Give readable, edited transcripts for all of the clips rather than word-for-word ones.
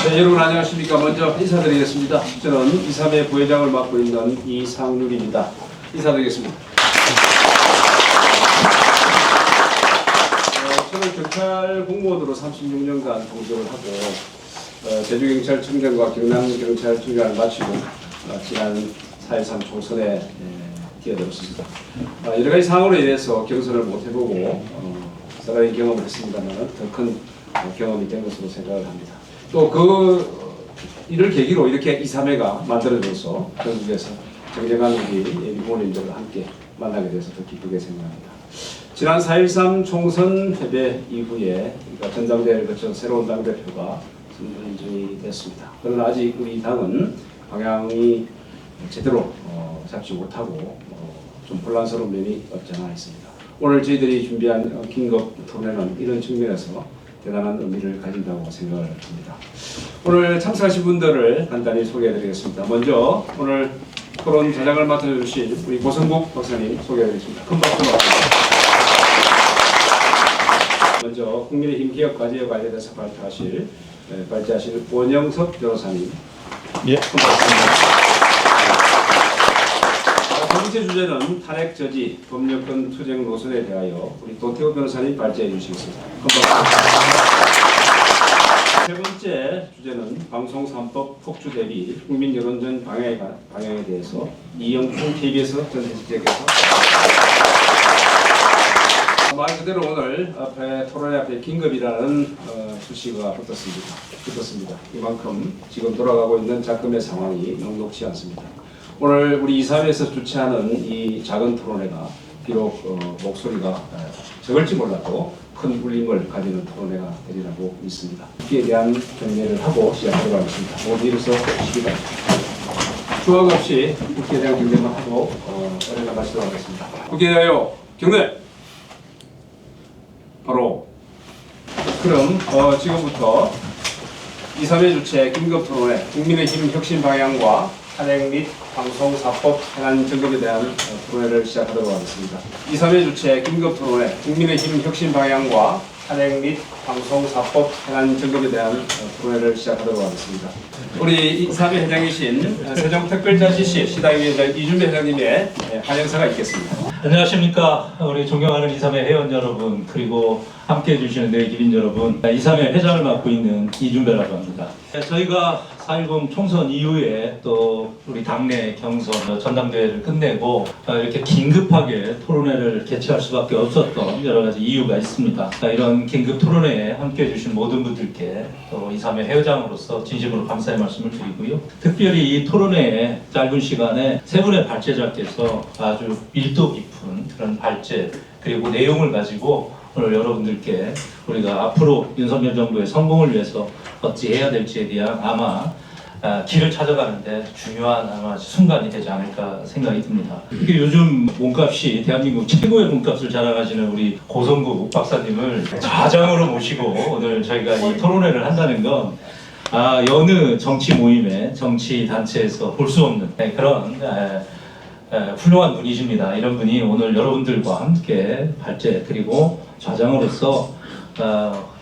네, 여러분 안녕하십니까. 먼저 인사드리겠습니다. 저는 이삼의 부회장을 맡고 있는 이상률입니다. 인사드리겠습니다. 저는 경찰 공무원으로 36년간 공직을 하고 제주경찰청장과 경남경찰청장을 마치고 지난 4.13 총선에 뛰어들었습니다. 여러 가지 상황으로 인해서 경선을 못 해보고 여러 경험을 했습니다만 더 큰 경험이 된 것으로 생각을 합니다. 또 이를 계기로 이렇게 2·3회가 만들어져서 전국에서 정정한 우리 부모님들과 함께 만나게 돼서 더 기쁘게 생각합니다. 지난 4.13 총선 패배 이후에 전당대회를 거쳐 새로운 당대표가 선정이 됐습니다. 그러나 아직 우리 당은 방향이 제대로 잡지 못하고 좀 혼란스러운 면이 없지 않아 있습니다. 오늘 저희들이 준비한 긴급 토론회는 이런 측면에서 대단한 의미를 가진다고 생각을 합니다. 오늘 참석하신 분들을 간단히 소개해드리겠습니다. 먼저 오늘 토론 전략을 맡아주신 우리 고성국 박사님 소개해드리겠습니다. 큰 박수 부탁드립니다. 먼저 국민의힘 개혁과제에 관련해서 발제하실 원영석 변호사님. 예. 큰 박수입니다. 두 번째 주제는 탄핵 저지, 법률권 투쟁 노선에 대하여 우리 도태우 변호사님 발제해 주시겠습니다. 세 번째 주제는 방송 3법 폭주 대비 국민 여론전 방향에 대해서 이영풍 KBS 전 대표께서 말 그대로 오늘 토론회 앞에 긴급이라는 수식어가 붙었습니다. 이만큼 지금 돌아가고 있는 작금의 상황이 녹록지 않습니다. 오늘 우리 2·3회에서 주최하는 이 작은 토론회가 비록 목소리가 적을지 몰라도 큰 울림을 가지는 토론회가 되리라고 믿습니다. 국기에 대한 경례를 하고 시작하도록 하겠습니다. 모두 일어서 주시기 바랍니다. 주악 없이 국기에 대한 경례만 하고 어뢰가 마치도록 하겠습니다. 국기에 대하여 경례! 바로 그럼 지금부터 2·3회 주최 긴급 토론회 국민의힘 혁신 방향과 탄핵 및 방송 4법 현안 점검에 대한 토론회를 시작하도록 하겠습니다. 2·3회 주최 긴급 토론회 국민의힘 혁신 방향과 탄핵 및 방송 4법 현안 점검에 대한 토론회를 시작하도록 하겠습니다. 우리 2·3회 회장이신 세종특별자치시 시당위원장 이준배 회장님의 한영사가 있겠습니다. 안녕하십니까. 우리 존경하는 2·3회 회원 여러분, 그리고 함께해 주시는 내 기린 여러분, 2·3회 회장을 맡고 있는 이준배라고 합니다. 저희가 4.10 총선 이후에 또 우리 당내 경선 전당대회를 끝내고 이렇게 긴급하게 토론회를 개최할 수밖에 없었던 여러 가지 이유가 있습니다. 이런 긴급 토론회에 함께해 주신 모든 분들께 또 2·3회 회장으로서 진심으로 감사의 말씀을 드리고요. 특별히 이 토론회에 짧은 시간에 세 분의 발제자께서 아주 밀도 깊은 그런 발제 그리고 내용을 가지고 오늘 여러분들께 우리가 앞으로 윤석열 정부의 성공을 위해서 어찌 해야 될지에 대한 아마 길을 찾아가는데 중요한 아마 순간이 되지 않을까 생각이 듭니다. 요즘 몸값이 대한민국 최고의 몸값을 자랑하시는 우리 고성국 박사님을 좌장으로 모시고 오늘 저희가 이 토론회를 한다는 건 여느 정치 모임에 정치 단체에서 볼 수 없는 그런 훌륭한 분이십니다. 이런 분이 오늘 여러분들과 함께 발제 그리고 좌장으로서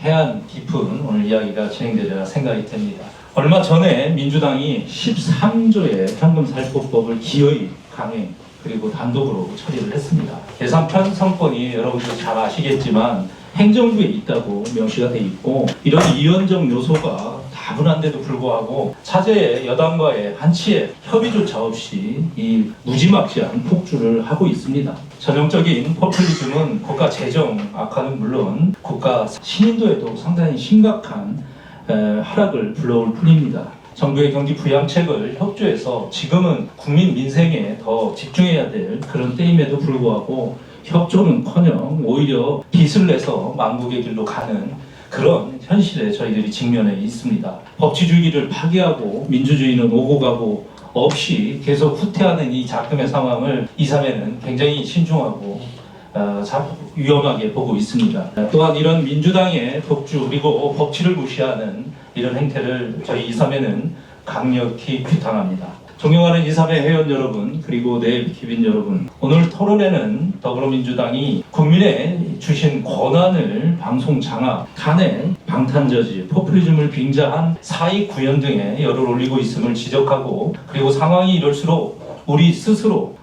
해안 깊은 오늘 이야기가 진행되리라 생각이 됩니다. 얼마 전에 민주당이 13조의 현금살포법을 기어이 강행 그리고 단독으로 처리를 했습니다. 예산 편성권이 여러분들 잘 아시겠지만 행정부에 있다고 명시가 돼 있고 이런 이원적 요소가 다분한데도 불구하고 차제의 여당과의 한치의 협의조차 없이 이 무지막지한 폭주를 하고 있습니다. 전형적인 포퓰리즘은 국가 재정 악화는 물론 국가 신인도에도 상당히 심각한 하락을 불러올 뿐입니다. 정부의 경기 부양책을 협조해서 지금은 국민 민생에 더 집중해야 될 그런 때임에도 불구하고 협조는커녕 오히려 빚을 내서 망국의 길로 가는 그런 현실에 저희들이 직면해 있습니다. 법치주의를 파괴하고 민주주의는 오고 가고 없이 계속 후퇴하는 이 작금의 상황을 2·3회는 굉장히 신중하고 위험하게 보고 있습니다. 또한 이런 민주당의 독주 그리고 법치를 무시하는 이런 행태를 저희 2·3회는 강력히 규탄합니다. 존경하는 2.3회 회원 여러분, 그리고 기빈 여러분, 오늘 토론회는 더불어민주당이 국민에 주신 권한을 방송 장악, 탄핵, 방탄저지, 포퓰리즘을 빙자한 사익 구현 등의 열을 올리고 있음을 지적하고, 그리고 상황이 이럴수록 우리 스스로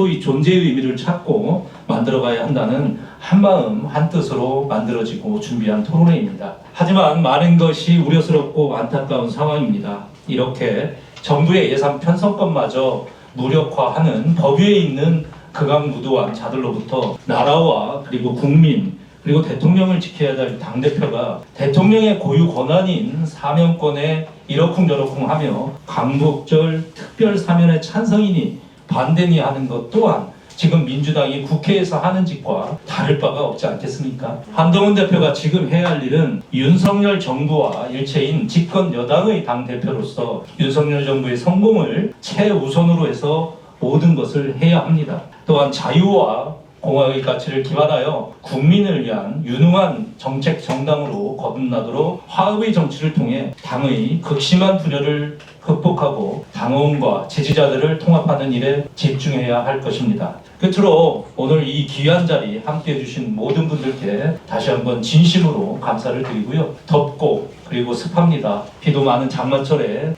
이 존재의 의미를 찾고 만들어가야 한다는 한마음 한뜻으로 만들어지고 준비한 토론회입니다. 하지만 많은 것이 우려스럽고 안타까운 상황입니다. 이렇게 정부의 예산 편성권마저 무력화하는 법 위에 있는 극악무도한 자들로부터 나라와 그리고 국민 그리고 대통령을 지켜야 될 당대표가 대통령의 고유 권한인 사면권에 이러쿵저러쿵 하며 광복절 특별 사면의 찬성이니 반대니 하는 것 또한 지금 민주당이 국회에서 하는 짓과 다를 바가 없지 않겠습니까? 한동훈 대표가 지금 해야 할 일은 윤석열 정부와 일체인 집권 여당의 당대표로서 윤석열 정부의 성공을 최우선으로 해서 모든 것을 해야 합니다. 또한 자유와 공화의 가치를 기반하여 국민을 위한 유능한 정책 정당으로 거듭나도록 화합의 정치를 통해 당의 극심한 분열을 극복하고 당원과 지지자들을 통합하는 일에 집중해야 할 것입니다. 끝으로 오늘 이 귀한 자리 함께해 주신 모든 분들께 다시 한번 진심으로 감사를 드리고요. 덥고 그리고 습합니다. 비도 많은 장마철에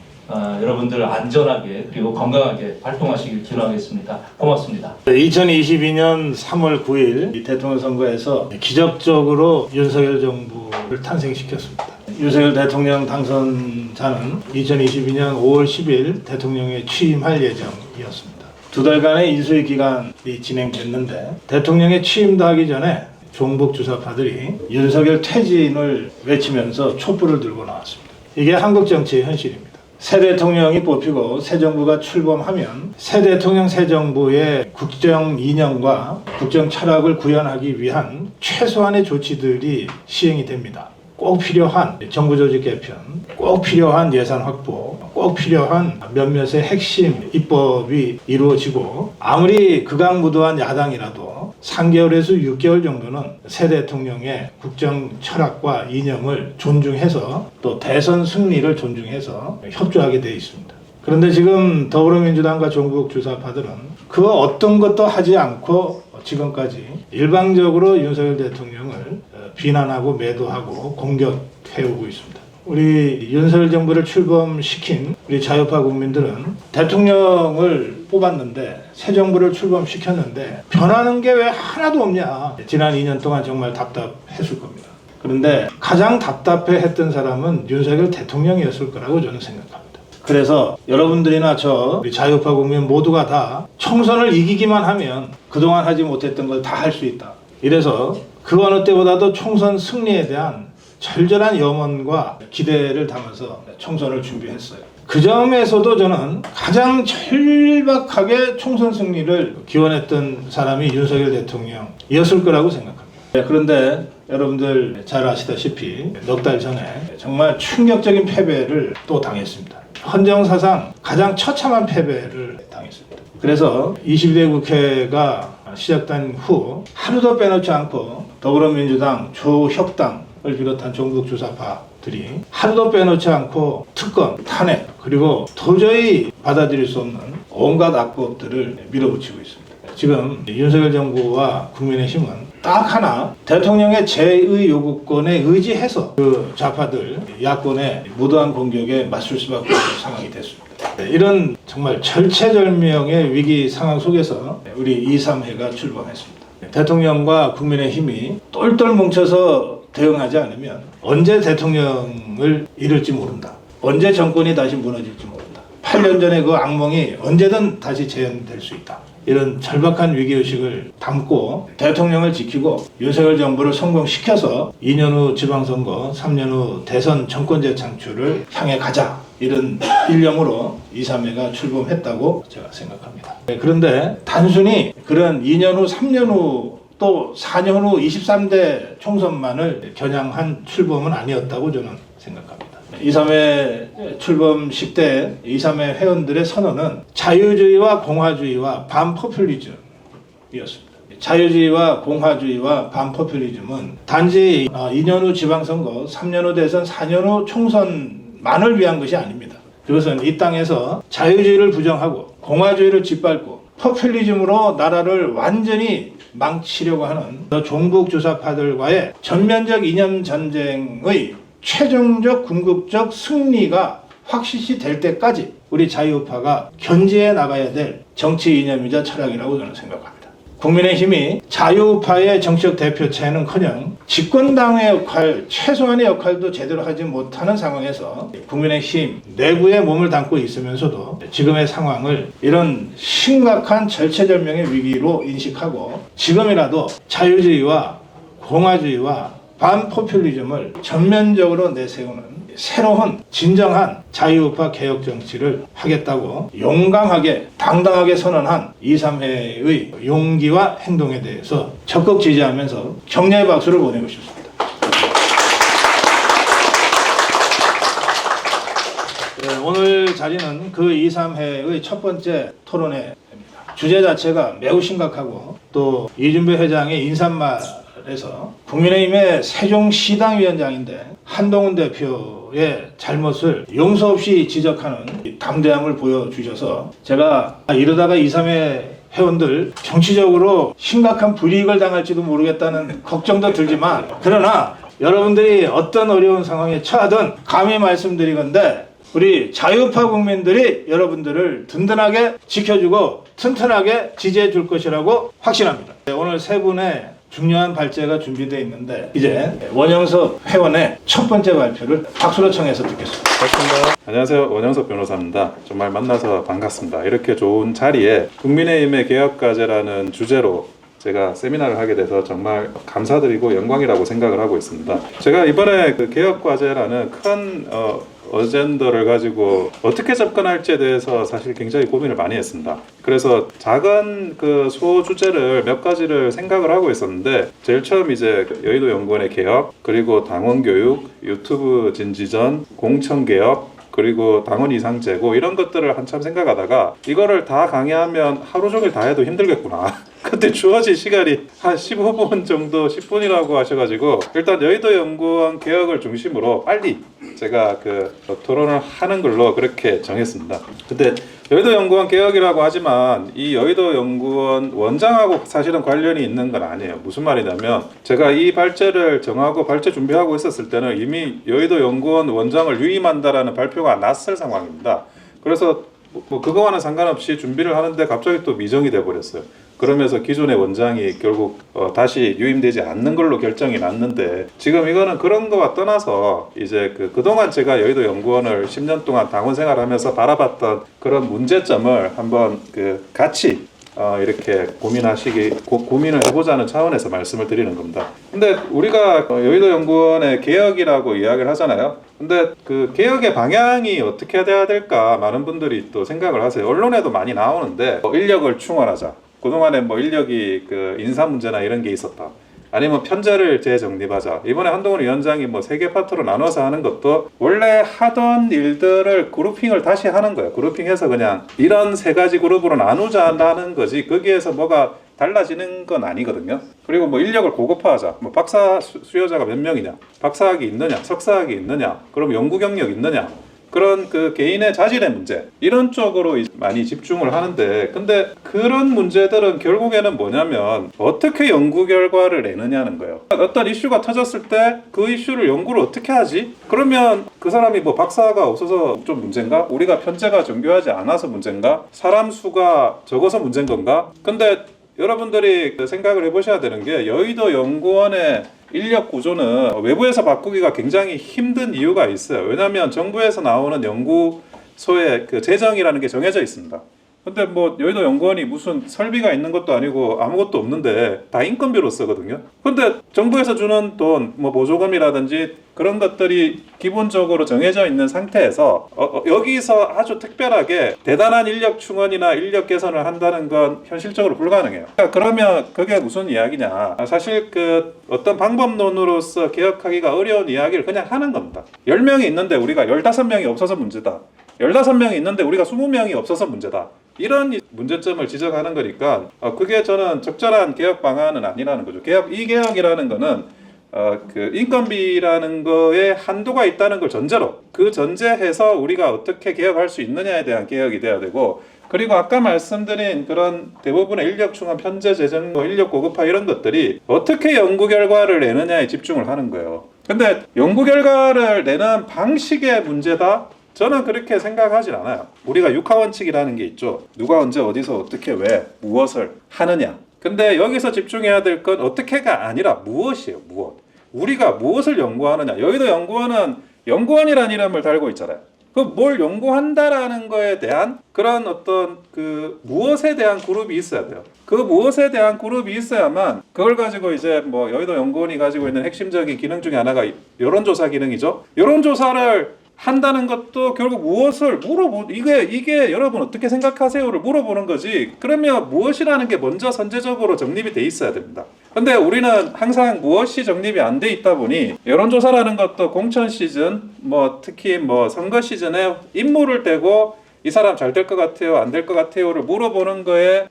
여러분들 안전하게 그리고 건강하게 활동하시길 기원하겠습니다. 고맙습니다. 2022년 3월 9일 이 대통령 선거에서 기적적으로 윤석열 정부를 탄생시켰습니다. 윤석열 대통령 당선자는 2022년 5월 10일 대통령에 취임할 예정이었습니다. 2달간의 인수위 기간이 진행됐는데 대통령에 취임도 하기 전에 종북 주사파들이 윤석열 퇴진을 외치면서 촛불을 들고 나왔습니다. 이게 한국 정치의 현실입니다. 새 대통령이 뽑히고 새 정부가 출범하면 새 대통령 새 정부의 국정 이념과 국정 철학을 구현하기 위한 최소한의 조치들이 시행이 됩니다. 꼭 필요한 정부 조직 개편, 꼭 필요한 예산 확보, 꼭 필요한 몇몇의 핵심 입법이 이루어지고 아무리 극악무도한 야당이라도 3개월에서 6개월 정도는 새 대통령의 국정 철학과 이념을 존중해서 또 대선 승리를 존중해서 협조하게 되어 있습니다. 그런데 지금 더불어민주당과 종북 주사파들은 그 어떤 것도 하지 않고 지금까지 일방적으로 윤석열 대통령을 비난하고 매도하고 공격해오고 있습니다. 우리 윤석열 정부를 출범시킨 우리 자유파 국민들은 대통령을 뽑았는데 새 정부를 출범시켰는데 변하는 게 왜 하나도 없냐. 지난 2년 동안 정말 답답했을 겁니다. 그런데 가장 답답해했던 사람은 윤석열 대통령이었을 거라고 저는 생각합니다. 그래서 여러분들이나 저 우리 자유파 국민 모두가 다 총선을 이기기만 하면 그동안 하지 못했던 걸 다 할 수 있다. 이래서 그 어느 때보다도 총선 승리에 대한 절절한 염원과 기대를 담아서 총선을 준비했어요. 그 점에서도 저는 가장 절박하게 총선 승리를 기원했던 사람이 윤석열 대통령이었을 거라고 생각합니다. 그런데 여러분들 잘 아시다시피 넉 달 전에 정말 충격적인 패배를 또 당했습니다. 헌정사상 가장 처참한 패배를 당했습니다. 그래서 22대 국회가 시작된 후 하루도 빼놓지 않고 더불어민주당, 조혁당을 비롯한 종북 주사파들이 하루도 빼놓지 않고 특검, 탄핵 그리고 도저히 받아들일 수 없는 온갖 악법들을 밀어붙이고 있습니다. 지금 윤석열 정부와 국민의힘은 딱 하나 대통령의 제의 요구권에 의지해서 그 좌파들 야권의 무도한 공격에 맞설 수밖에 없는 상황이 됐습니다. 이런 정말 절체절명의 위기 상황 속에서 우리 2.3회가 출범했습니다. 대통령과 국민의힘이 똘똘 뭉쳐서 대응하지 않으면 언제 대통령을 잃을지 모른다. 언제 정권이 다시 무너질지 모른다. 8년 전에 그 악몽이 언제든 다시 재현될 수 있다. 이런 절박한 위기의식을 담고 대통령을 지키고 윤석열 정부를 성공시켜서 2년 후 지방선거, 3년 후 대선 정권 재창출을 향해 가자. 이런 일념으로 2.3회가 출범했다고 제가 생각합니다. 그런데 단순히 그런 2년 후, 3년 후, 또 4년 후 23대 총선만을 겨냥한 출범은 아니었다고 저는 생각합니다. 2.3회 출범식 때 2.3회 회원들의 선언은 자유주의와 공화주의와 반포퓰리즘이었습니다. 자유주의와 공화주의와 반포퓰리즘은 단지 2년 후 지방선거, 3년 후 대선, 4년 후 총선만을 위한 것이 아닙니다. 그것은 이 땅에서 자유주의를 부정하고 공화주의를 짓밟고 포퓰리즘으로 나라를 완전히 망치려고 하는 종북 주사파들과의 전면적 이념 전쟁의 최종적 궁극적 승리가 확실시 될 때까지 우리 자유우파가 견지해 나가야 될 정치 이념이자 철학이라고 저는 생각합니다. 국민의힘이 자유우파의 정치적 대표체는커녕 집권당의 역할, 최소한의 역할도 제대로 하지 못하는 상황에서 국민의힘 내부에 몸을 담고 있으면서도 지금의 상황을 이런 심각한 절체절명의 위기로 인식하고 지금이라도 자유주의와 공화주의와 반포퓰리즘을 전면적으로 내세우는 새로운 진정한 자유우파 개혁 정치를 하겠다고 용감하게 당당하게 선언한 2.3회의 용기와 행동에 대해서 적극 지지하면서 격려의 박수를 보내고 싶습니다. 네, 오늘 자리는 그 2.3회의 첫 번째 토론회입니다. 주제 자체가 매우 심각하고 또 이준배 회장의 인사말에서 국민의힘의 세종시당위원장인데 한동훈 대표의 잘못을 용서 없이 지적하는 담대함을 보여주셔서 제가 이러다가 2.3회 회원들 정치적으로 심각한 불이익을 당할지도 모르겠다는 걱정도 들지만 그러나 여러분들이 어떤 어려운 상황에 처하든 감히 말씀드리건대 우리 자유파 국민들이 여러분들을 든든하게 지켜주고 튼튼하게 지지해 줄 것이라고 확신합니다. 오늘 세 분의 중요한 발제가 준비되어 있는데 이제 원영석 회원의 첫 번째 발표를 박수로 청해서 듣겠습니다. 반갑습니다. 안녕하세요. 원영석 변호사입니다. 정말 만나서 반갑습니다. 이렇게 좋은 자리에 국민의힘의 개혁과제라는 주제로 제가 세미나를 하게 돼서 정말 감사드리고 영광이라고 생각을 하고 있습니다. 제가 이번에 그 개혁과제라는 큰 어젠더를 가지고 어떻게 접근할지에 대해서 사실 굉장히 고민을 많이 했습니다. 그래서 작은 그 소주제를 몇 가지를 생각을 하고 있었는데 제일 처음 이제 여의도 연구원의 개혁, 그리고 당원 교육, 유튜브 진지전, 공천 개혁, 그리고 당원 이상 제고 이런 것들을 한참 생각하다가 이거를 다 강의하면 하루 종일 다 해도 힘들겠구나. 그때 주어진 시간이 한 15분 정도 10분이라고 하셔가지고 일단 여의도 연구원 개혁을 중심으로 빨리 제가 그 토론을 하는 걸로 그렇게 정했습니다. 근데 여의도 연구원 개혁이라고 하지만 이 여의도 연구원 원장하고 사실은 관련이 있는 건 아니에요. 무슨 말이냐면 제가 이 발제를 정하고 발제 준비하고 있었을 때는 이미 여의도 연구원 원장을 유임한다라는 발표가 났을 상황입니다. 그래서 뭐 그거와는 상관없이 준비를 하는데 갑자기 또 미정이 돼 버렸어요. 그러면서 기존의 원장이 결국 다시 유임되지 않는 걸로 결정이 났는데 지금 이거는 그런 거와 떠나서 이제 그동안 제가 여의도 연구원을 10년 동안 당원 생활하면서 바라봤던 그런 문제점을 한번 같이 이렇게 고민을 해보자는 차원에서 말씀을 드리는 겁니다. 근데 우리가 여의도 연구원의 개혁이라고 이야기를 하잖아요. 근데 그 개혁의 방향이 어떻게 돼야 될까 많은 분들이 또 생각을 하세요. 언론에도 많이 나오는데 인력을 충원하자. 그동안에 뭐 인력이 인사 문제나 이런 게 있었다. 아니면 편제를 재정립하자. 이번에 한동훈 위원장이 뭐 3개 파트로 나눠서 하는 것도 원래 하던 일들을 그룹핑을 다시 하는 거예요. 그룹핑해서 그냥 이런 3가지 그룹으로 나누자라는 거지 거기에서 뭐가 달라지는 건 아니거든요. 그리고 뭐 인력을 고급화하자. 뭐 박사 수요자가 몇 명이냐, 박사학위 있느냐, 석사학위 있느냐, 그럼 연구 경력 있느냐. 그런 개인의 자질의 문제 이런 쪽으로 많이 집중을 하는데 근데 그런 문제들은 결국에는 뭐냐면 어떻게 연구 결과를 내느냐는 거예요. 어떤 이슈가 터졌을 때 그 이슈를 연구를 어떻게 하지? 그러면 그 사람이 뭐 박사가 없어서 좀 문제인가? 우리가 편제가 정교하지 않아서 문제인가? 사람 수가 적어서 문제인 건가? 근데 여러분들이 생각을 해보셔야 되는 게 여의도 연구원의 인력 구조는 외부에서 바꾸기가 굉장히 힘든 이유가 있어요. 왜냐하면 정부에서 나오는 연구소의 재정이라는 게 정해져 있습니다. 근데 뭐 여의도 연구원이 무슨 설비가 있는 것도 아니고 아무것도 없는데 다 인건비로 쓰거든요. 근데 정부에서 주는 돈, 뭐 보조금이라든지 그런 것들이 기본적으로 정해져 있는 상태에서 여기서 아주 특별하게 대단한 인력 충원이나 인력 개선을 한다는 건 현실적으로 불가능해요. 그러면 그게 무슨 이야기냐? 사실 어떤 방법론으로서 개혁하기가 어려운 이야기를 그냥 하는 겁니다. 10명이 있는데 우리가 15명이 없어서 문제다. 15명이 있는데 우리가 20명이 없어서 문제다. 이런 문제점을 지적하는 거니까 그게 저는 적절한 개혁 방안은 아니라는 거죠. 이 개혁이라는 거는 그 인건비라는 거에 한도가 있다는 걸 전제로 그 전제해서 우리가 어떻게 개혁할 수 있느냐에 대한 개혁이 돼야 되고 그리고 아까 말씀드린 그런 대부분의 인력 충원, 편제 재정, 인력 고급화 이런 것들이 어떻게 연구 결과를 내느냐에 집중을 하는 거예요. 근데 연구 결과를 내는 방식의 문제다? 저는 그렇게 생각하진 않아요. 우리가 육하원칙이라는 게 있죠. 누가 언제 어디서 어떻게 왜 무엇을 하느냐. 근데 여기서 집중해야 될 건 어떻게가 아니라 무엇이에요. 무엇. 우리가 무엇을 연구하느냐. 여의도 연구원은 연구원이라는 이름을 달고 있잖아요. 그 뭘 연구한다라는 거에 대한 그런 어떤 그 무엇에 대한 그룹이 있어야 돼요. 그 무엇에 대한 그룹이 있어야만 그걸 가지고 이제 뭐 여의도 연구원이 가지고 있는 핵심적인 기능 중에 하나가 여론조사 기능이죠. 여론조사를 한다는 것도 결국 무엇을 이게 여러분 어떻게 생각하세요를 물어보는 거지. 그러면 무엇이라는 게 먼저 선제적으로 정립이 돼 있어야 됩니다. 근데 우리는 항상 무엇이 정립이 안 돼 있다 보니 여론조사라는 것도 공천 시즌 뭐 특히 뭐 선거 시즌에 인물을 떼고 이 사람 잘 될 것 같아요 안 될 것 같아요를 물어보는 거에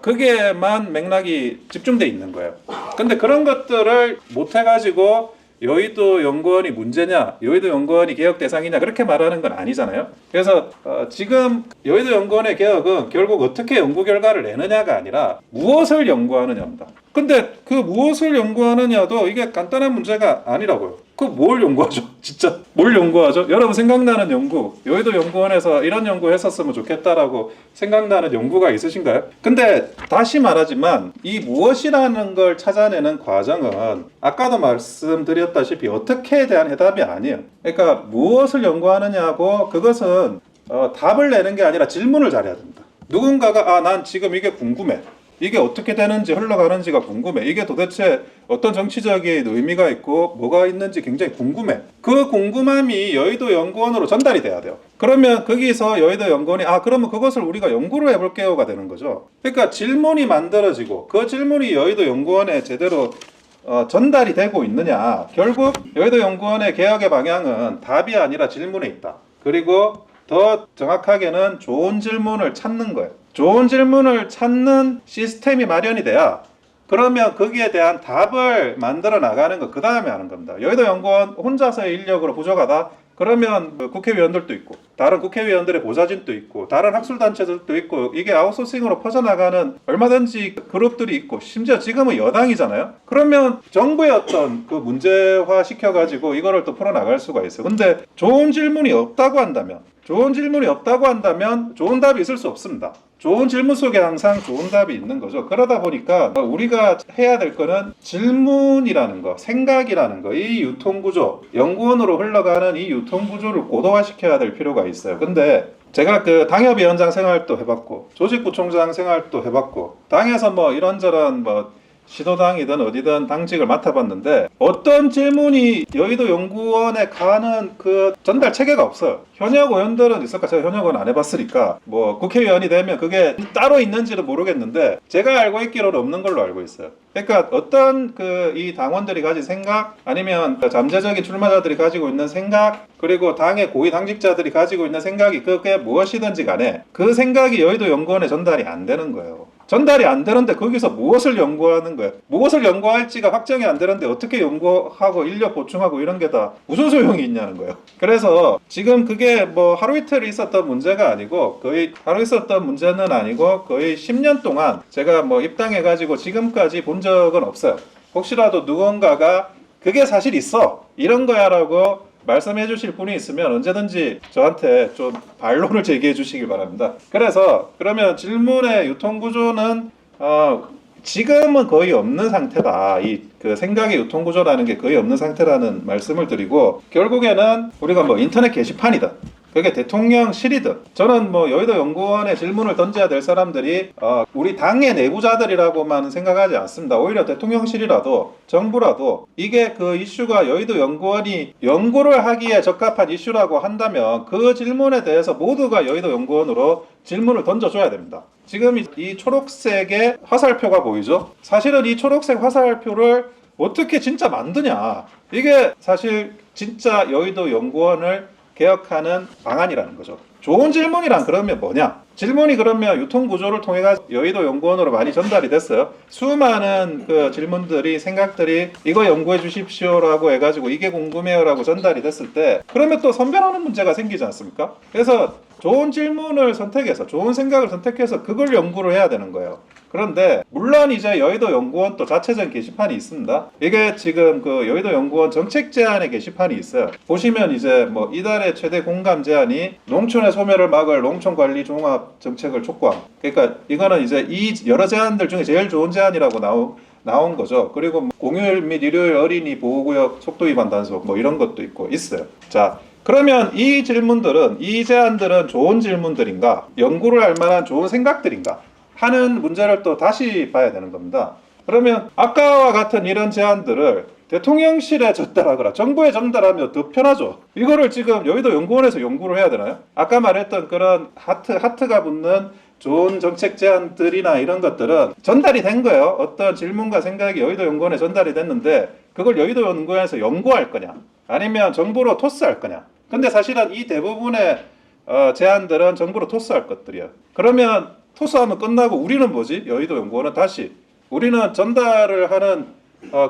그게만 맥락이 집중돼 있는 거예요. 근데 그런 것들을 못 해가지고 여의도 연구원이 문제냐, 여의도 연구원이 개혁 대상이냐 그렇게 말하는 건 아니잖아요. 그래서 지금 여의도 연구원의 개혁은 결국 어떻게 연구 결과를 내느냐가 아니라 무엇을 연구하느냐입니다. 근데 그 무엇을 연구하느냐도 이게 간단한 문제가 아니라고요. 그 뭘 연구하죠? 진짜 뭘 연구하죠? 여러분 생각나는 연구, 여의도 연구원에서 이런 연구 했었으면 좋겠다라고 생각나는 연구가 있으신가요? 근데 다시 말하지만 이 무엇이라는 걸 찾아내는 과정은 아까도 말씀드렸다시피 어떻게에 대한 해답이 아니에요. 그러니까 무엇을 연구하느냐고 그것은 답을 내는 게 아니라 질문을 잘해야 됩니다. 누군가가 난 지금 이게 궁금해. 이게 어떻게 되는지 흘러가는지가 궁금해. 이게 도대체 어떤 정치적인 의미가 있고 뭐가 있는지 굉장히 궁금해. 그 궁금함이 여의도 연구원으로 전달이 돼야 돼요. 그러면 거기서 여의도 연구원이 그러면 그것을 우리가 연구를 해볼게요가 되는 거죠. 그러니까 질문이 만들어지고 그 질문이 여의도 연구원에 제대로 전달이 되고 있느냐. 결국 여의도 연구원의 개혁의 방향은 답이 아니라 질문에 있다. 그리고 더 정확하게는 좋은 질문을 찾는 거예요. 좋은 질문을 찾는 시스템이 마련이 돼야 그러면 거기에 대한 답을 만들어 나가는 거 그 다음에 하는 겁니다. 여의도 연구원 혼자서의 인력으로 부족하다? 그러면 국회의원들도 있고 다른 국회의원들의 보좌진도 있고 다른 학술단체들도 있고 이게 아웃소싱으로 퍼져나가는 얼마든지 그룹들이 있고 심지어 지금은 여당이잖아요. 그러면 정부의 어떤 그 문제화 시켜가지고 이거를 또 풀어나갈 수가 있어요. 근데 좋은 질문이 없다고 한다면 좋은 답이 있을 수 없습니다. 좋은 질문 속에 항상 좋은 답이 있는 거죠. 그러다 보니까 우리가 해야 될 거는 질문이라는 거, 생각이라는 거, 이 유통구조, 연구원으로 흘러가는 이 유통구조를 고도화시켜야 될 필요가 있어요. 근데 제가 그 당협위원장 생활도 해봤고 조직부총장 생활도 해봤고 당에서 뭐 이런저런 시도당이든 어디든 당직을 맡아봤는데 어떤 질문이 여의도 연구원에 가는 그 전달 체계가 없어요. 현역 의원들은 있을까? 제가 현역은 안 해봤으니까 국회의원이 되면 그게 따로 있는지는 모르겠는데 제가 알고 있기로는 없는 걸로 알고 있어요. 그러니까 어떤 이 당원들이 가진 생각 아니면 잠재적인 출마자들이 가지고 있는 생각 그리고 당의 고위 당직자들이 가지고 있는 생각이 그게 무엇이든지 간에 그 생각이 여의도 연구원에 전달이 안 되는 거예요. 전달이 안 되는데 거기서 무엇을 연구하는 거예요? 무엇을 연구할지가 확정이 안 되는데 어떻게 연구하고 인력 보충하고 이런 게 다 무슨 소용이 있냐는 거예요. 그래서 지금 그게 하루 이틀 있었던 문제가 아니고 거의 하루 있었던 문제는 아니고 거의 10년 동안 제가 입당해가지고 지금까지 본 적은 없어요. 혹시라도 누군가가 그게 사실 있어 이런 거야라고 말씀해 주실 분이 있으면 언제든지 저한테 좀 반론을 제기해 주시길 바랍니다. 그래서 그러면 질문의 유통구조는 지금은 거의 없는 상태다. 그 생각의 유통구조라는 게 거의 없는 상태라는 말씀을 드리고 결국에는 우리가 인터넷 게시판이다. 그게 대통령실이든 저는 여의도 연구원에 질문을 던져야 될 사람들이 우리 당의 내부자들이라고만 생각하지 않습니다. 오히려 대통령실이라도 정부라도 이게 그 이슈가 여의도 연구원이 연구를 하기에 적합한 이슈라고 한다면 그 질문에 대해서 모두가 여의도 연구원으로 질문을 던져줘야 됩니다. 지금 이 초록색의 화살표가 보이죠? 사실은 이 초록색 화살표를 어떻게 진짜 만드냐 이게 사실 진짜 여의도 연구원을 개혁하는 방안이라는 거죠. 좋은 질문이란 그러면 뭐냐? 질문이 그러면 유통구조를 통해 여의도 연구원으로 많이 전달이 됐어요. 수많은 그 질문들이 생각들이 이거 연구해 주십시오라고 해가지고 이게 궁금해요라고 전달이 됐을 때 그러면 또 선별하는 문제가 생기지 않습니까? 그래서 좋은 질문을 선택해서 좋은 생각을 선택해서 그걸 연구를 해야 되는 거예요. 그런데 물론 이제 여의도 연구원 또 자체적인 게시판이 있습니다. 이게 지금 그 여의도 연구원 정책 제안의 게시판이 있어요. 보시면 이제 뭐 이달의 최대 공감 제안이 농촌의 소멸을 막을 농촌관리 종합 정책을 촉구함. 그러니까 이거는 이제 이 여러 제안들 중에 제일 좋은 제안이라고 나온 거죠. 그리고 뭐 공휴일 및 일요일 어린이 보호구역 속도 위반 단속 뭐 이런 것도 있어요. 자, 그러면 이 질문들은 이 제안들은 좋은 질문들인가? 연구를 할 만한 좋은 생각들인가? 하는 문제를 또 다시 봐야 되는 겁니다. 그러면 아까와 같은 이런 제안들을 대통령실에 전달하거나 정부에 전달하면 더 편하죠. 이거를 지금 여의도 연구원에서 연구를 해야 되나요? 아까 말했던 그런 하트가 붙는 좋은 정책 제안들이나 이런 것들은 전달이 된 거예요. 어떤 질문과 생각이 여의도 연구원에 전달이 됐는데 그걸 여의도 연구원에서 연구할 거냐 아니면 정부로 토스할 거냐. 근데 사실은 이 대부분의 제안들은 정부로 토스할 것들이에요. 그러면 토스하면 끝나고 우리는 뭐지? 여의도 연구원은 다시 우리는 전달을 하는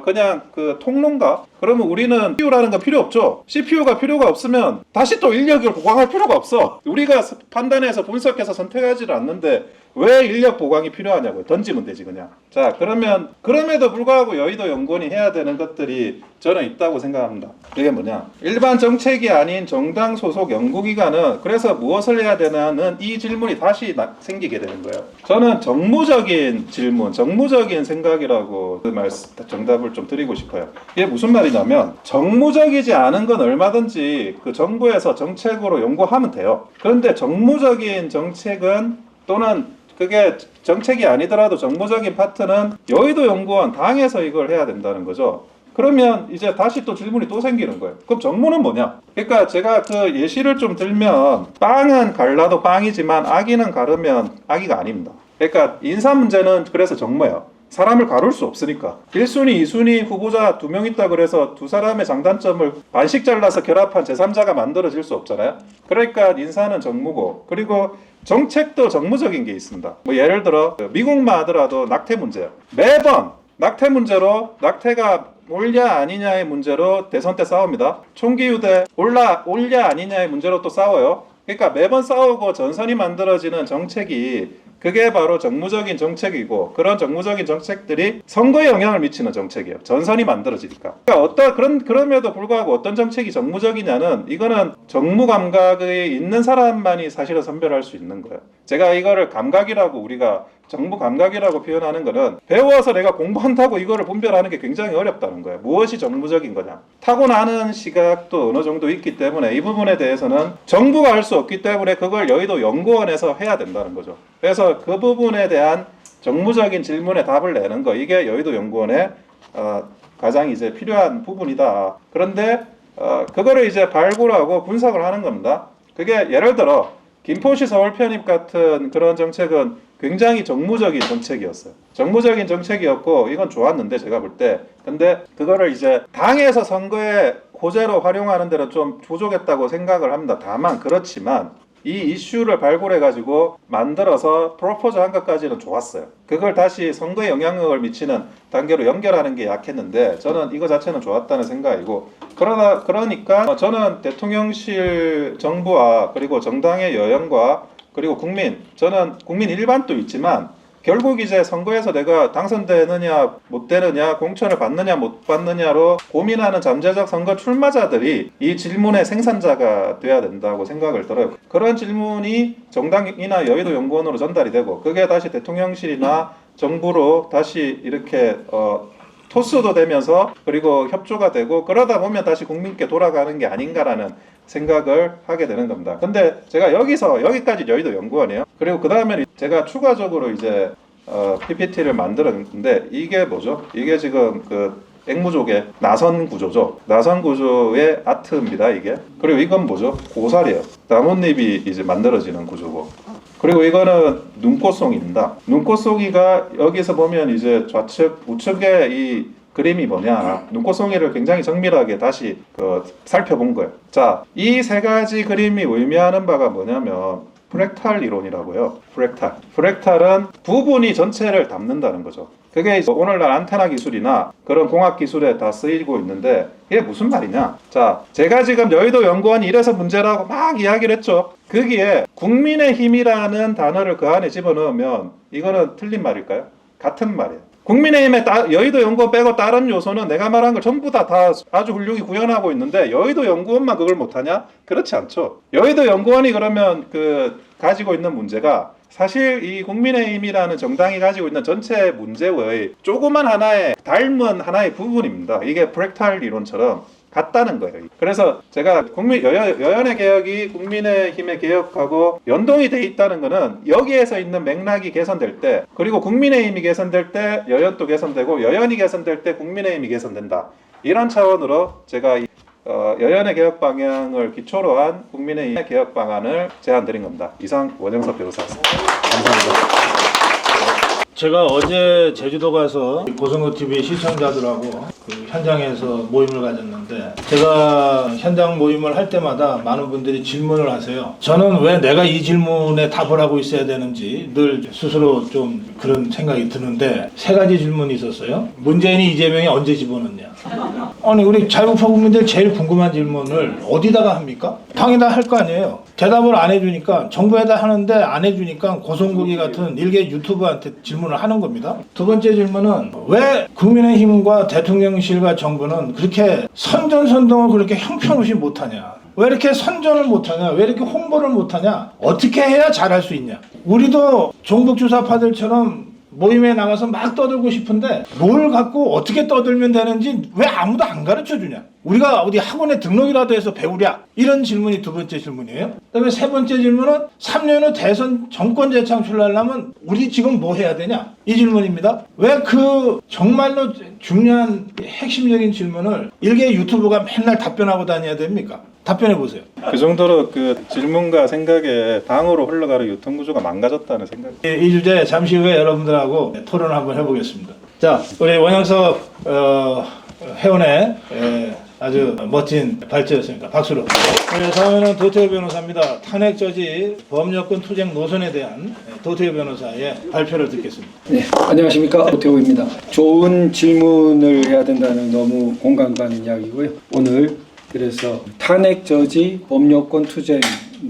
그냥 그 통로인가? 그러면 우리는 CPU라는 건 필요 없죠. CPU가 필요가 없으면 다시 또 인력을 보강할 필요가 없어. 우리가 판단해서 분석해서 선택하지를 않는데 왜 인력 보강이 필요하냐고요. 던지면 되지 그냥. 자, 그러면 그럼에도 불구하고 여의도 연구원이 해야 되는 것들이 저는 있다고 생각합니다. 그게 뭐냐? 일반 정책이 아닌 정당 소속 연구기관은 그래서 무엇을 해야 되나는 이 질문이 다시 생기게 되는 거예요. 저는 정무적인 질문, 정무적인 생각이라고 그 정답을 좀 드리고 싶어요. 이게 무슨 말이냐면 정무적이지 않은 건 얼마든지 그 정부에서 정책으로 연구하면 돼요. 그런데 정무적인 정책은 또는 그게 정책이 아니더라도 정무적인 파트는 여의도 연구원 당에서 이걸 해야 된다는 거죠. 그러면 이제 다시 또 질문이 또 생기는 거예요. 그럼 정무는 뭐냐? 그러니까 제가 그 예시를 좀 들면 빵은 갈라도 빵이지만 아기는 가르면 아기가 아닙니다. 그러니까 인사 문제는 그래서 정무예요. 사람을 가룰 수 없으니까. 1순위, 2순위 후보자 2명 있다 그래서 두 사람의 장단점을 반씩 잘라서 결합한 제3자가 만들어질 수 없잖아요. 그러니까 인사는 정무고 그리고 정책도 정무적인 게 있습니다. 뭐 예를 들어 미국만 하더라도 낙태 문제예요. 매번 낙태 문제로 낙태가 옳냐 아니냐의 문제로 대선 때 싸웁니다. 총기 유대 옳냐 아니냐의 문제로 또 싸워요. 그러니까 매번 싸우고 전선이 만들어지는 정책이 그게 바로 정무적인 정책이고 그런 정무적인 정책들이 선거에 영향을 미치는 정책이에요. 전선이 만들어지니까. 그러니까 그럼에도 불구하고 어떤 정책이 정무적이냐는 이거는 정무 감각이 있는 사람만이 사실은 선별할 수 있는 거예요. 제가 이거를 감각이라고 우리가 정부 감각이라고 표현하는 거는 배워서 내가 공부한다고 이거를 분별하는 게 굉장히 어렵다는 거예요. 무엇이 정무적인 거냐. 타고나는 시각도 어느 정도 있기 때문에 이 부분에 대해서는 정부가 할 수 없기 때문에 그걸 여의도 연구원에서 해야 된다는 거죠. 그래서 그 부분에 대한 정무적인 질문에 답을 내는 거 이게 여의도 연구원의 가장 이제 필요한 부분이다. 그런데 그거를 이제 발굴하고 분석을 하는 겁니다. 그게 예를 들어 김포시 서울 편입 같은 그런 정책은 굉장히 정무적인 정책이었어요. 정무적인 정책이었고 이건 좋았는데 제가 볼 때 근데 그거를 이제 당에서 선거에 호재로 활용하는 데는 좀 부족했다고 생각을 합니다. 다만 그렇지만 이 이슈를 발굴해가지고 만들어서 프로포즈 한 것까지는 좋았어요. 그걸 다시 선거에 영향력을 미치는 단계로 연결하는 게 약했는데 저는 이거 자체는 좋았다는 생각이고 그러니까 저는 대통령실 정부와 그리고 정당의 여영과 그리고 저는 국민 일반도 있지만 결국 이제 선거에서 내가 당선되느냐 못 되느냐 공천을 받느냐 못 받느냐로 고민하는 잠재적 선거 출마자들이 이 질문의 생산자가 돼야 된다고 생각을 들어요. 그런 질문이 정당이나 여의도 연구원으로 전달이 되고 그게 다시 대통령실이나 정부로 다시 이렇게 토스도 되면서 그리고 협조가 되고 그러다 보면 다시 국민께 돌아가는 게 아닌가라는 생각을 하게 되는 겁니다. 근데 제가 여기까지 여의도 연구원이에요. 그리고 그 다음에 제가 추가적으로 이제 PPT를 만들었는데 이게 뭐죠? 이게 지금 그 앵무족의 나선 구조죠. 나선 구조의 아트입니다. 이게. 그리고 이건 뭐죠? 고사리예요. 나뭇잎이 이제 만들어지는 구조고. 그리고 이거는 눈꽃송이입니다. 눈꽃송이가 여기서 보면 이제 좌측 우측에 이 그림이 뭐냐, 눈꽃송이를 굉장히 정밀하게 다시 살펴본 거예요. 자, 이 세 가지 그림이 의미하는 바가 뭐냐면 프랙탈 이론이라고요. 프랙탈은 부분이 전체를 담는다는 거죠. 그게 이제 오늘날 안테나 기술이나 그런 공학 기술에 다 쓰이고 있는데 이게 무슨 말이냐? 자, 제가 지금 여의도 연구원이 이래서 문제라고 막 이야기를 했죠. 거기에 국민의힘이라는 단어를 그 안에 집어넣으면 이거는 틀린 말일까요? 같은 말이에요. 국민의힘에 여의도 연구원 빼고 다른 요소는 내가 말한 걸 전부 다 아주 훌륭히 구현하고 있는데 여의도 연구원만 그걸 못하냐? 그렇지 않죠. 여의도 연구원이 그러면 가지고 있는 문제가 사실 이 국민의힘이라는 정당이 가지고 있는 전체 문제의 조그만 하나의 닮은 하나의 부분입니다. 이게 프랙탈 이론처럼 같다는 거예요. 그래서 제가 여연의 개혁이 국민의힘의 개혁하고 연동이 돼 있다는 거는 여기에서 있는 맥락이 개선될 때, 그리고 국민의힘이 개선될 때 여연도 개선되고 여연이 개선될 때 국민의힘이 개선된다. 이런 차원으로 제가 여연의 개혁 방향을 기초로 한 국민의힘의 개혁 방안을 제안드린 겁니다. 이상 원영석 변호사였습니다. 감사합니다. 제가 어제 제주도 가서 고성노TV 시청자들하고 현장에서 모임을 가졌는데, 제가 현장 모임을 할 때마다 많은 분들이 질문을 하세요. 저는 왜 내가 이 질문에 답을 하고 있어야 되는지 늘 스스로 좀 그런 생각이 드는데, 세 가지 질문이 있었어요. 문재인이 이재명이 언제 집어넣냐? 아니, 우리 자유우파 국민들 제일 궁금한 질문을 어디다가 합니까? 당에다 할 거 아니에요. 대답을 안 해주니까, 정부에다 하는데 안 해주니까 고성국이 같은 일개 유튜버한테 질문을 하는 겁니다. 두 번째 질문은 왜 국민의힘과 대통령실과 정부는 그렇게 선전선동을 그렇게 형편없이 못하냐? 왜 이렇게 선전을 못하냐? 왜 이렇게 홍보를 못하냐? 어떻게 해야 잘할 수 있냐? 우리도 종북주사파들처럼 모임에 나가서 막 떠들고 싶은데 뭘 갖고 어떻게 떠들면 되는지 왜 아무도 안 가르쳐주냐? 우리가 어디 학원에 등록이라도 해서 배우랴? 이런 질문이 두 번째 질문이에요. 그다음에 세 번째 질문은 3년 후 대선 정권 재창출하려면 우리 지금 뭐 해야 되냐? 이 질문입니다. 왜 정말로 중요한 핵심적인 질문을 일개 유튜브가 맨날 답변하고 다녀야 됩니까? 답변해 보세요. 그 정도로 질문과 생각에 당으로 흘러가는 유통구조가 망가졌다는 생각. 이 주제 잠시 후에 여러분들하고 토론을 한번 해보겠습니다. 자, 우리 원영석 회원의 아주 멋진 발제였습니다. 박수로. 네, 다음에는 도태우 변호사입니다. 탄핵 저지 범여권 투쟁 노선에 대한 도태우 변호사의 발표를 듣겠습니다. 네, 안녕하십니까, 도태우입니다. 좋은 질문을 해야 된다는 너무 공감 가는 이야기고요. 오늘 그래서 탄핵 저지 범여권 투쟁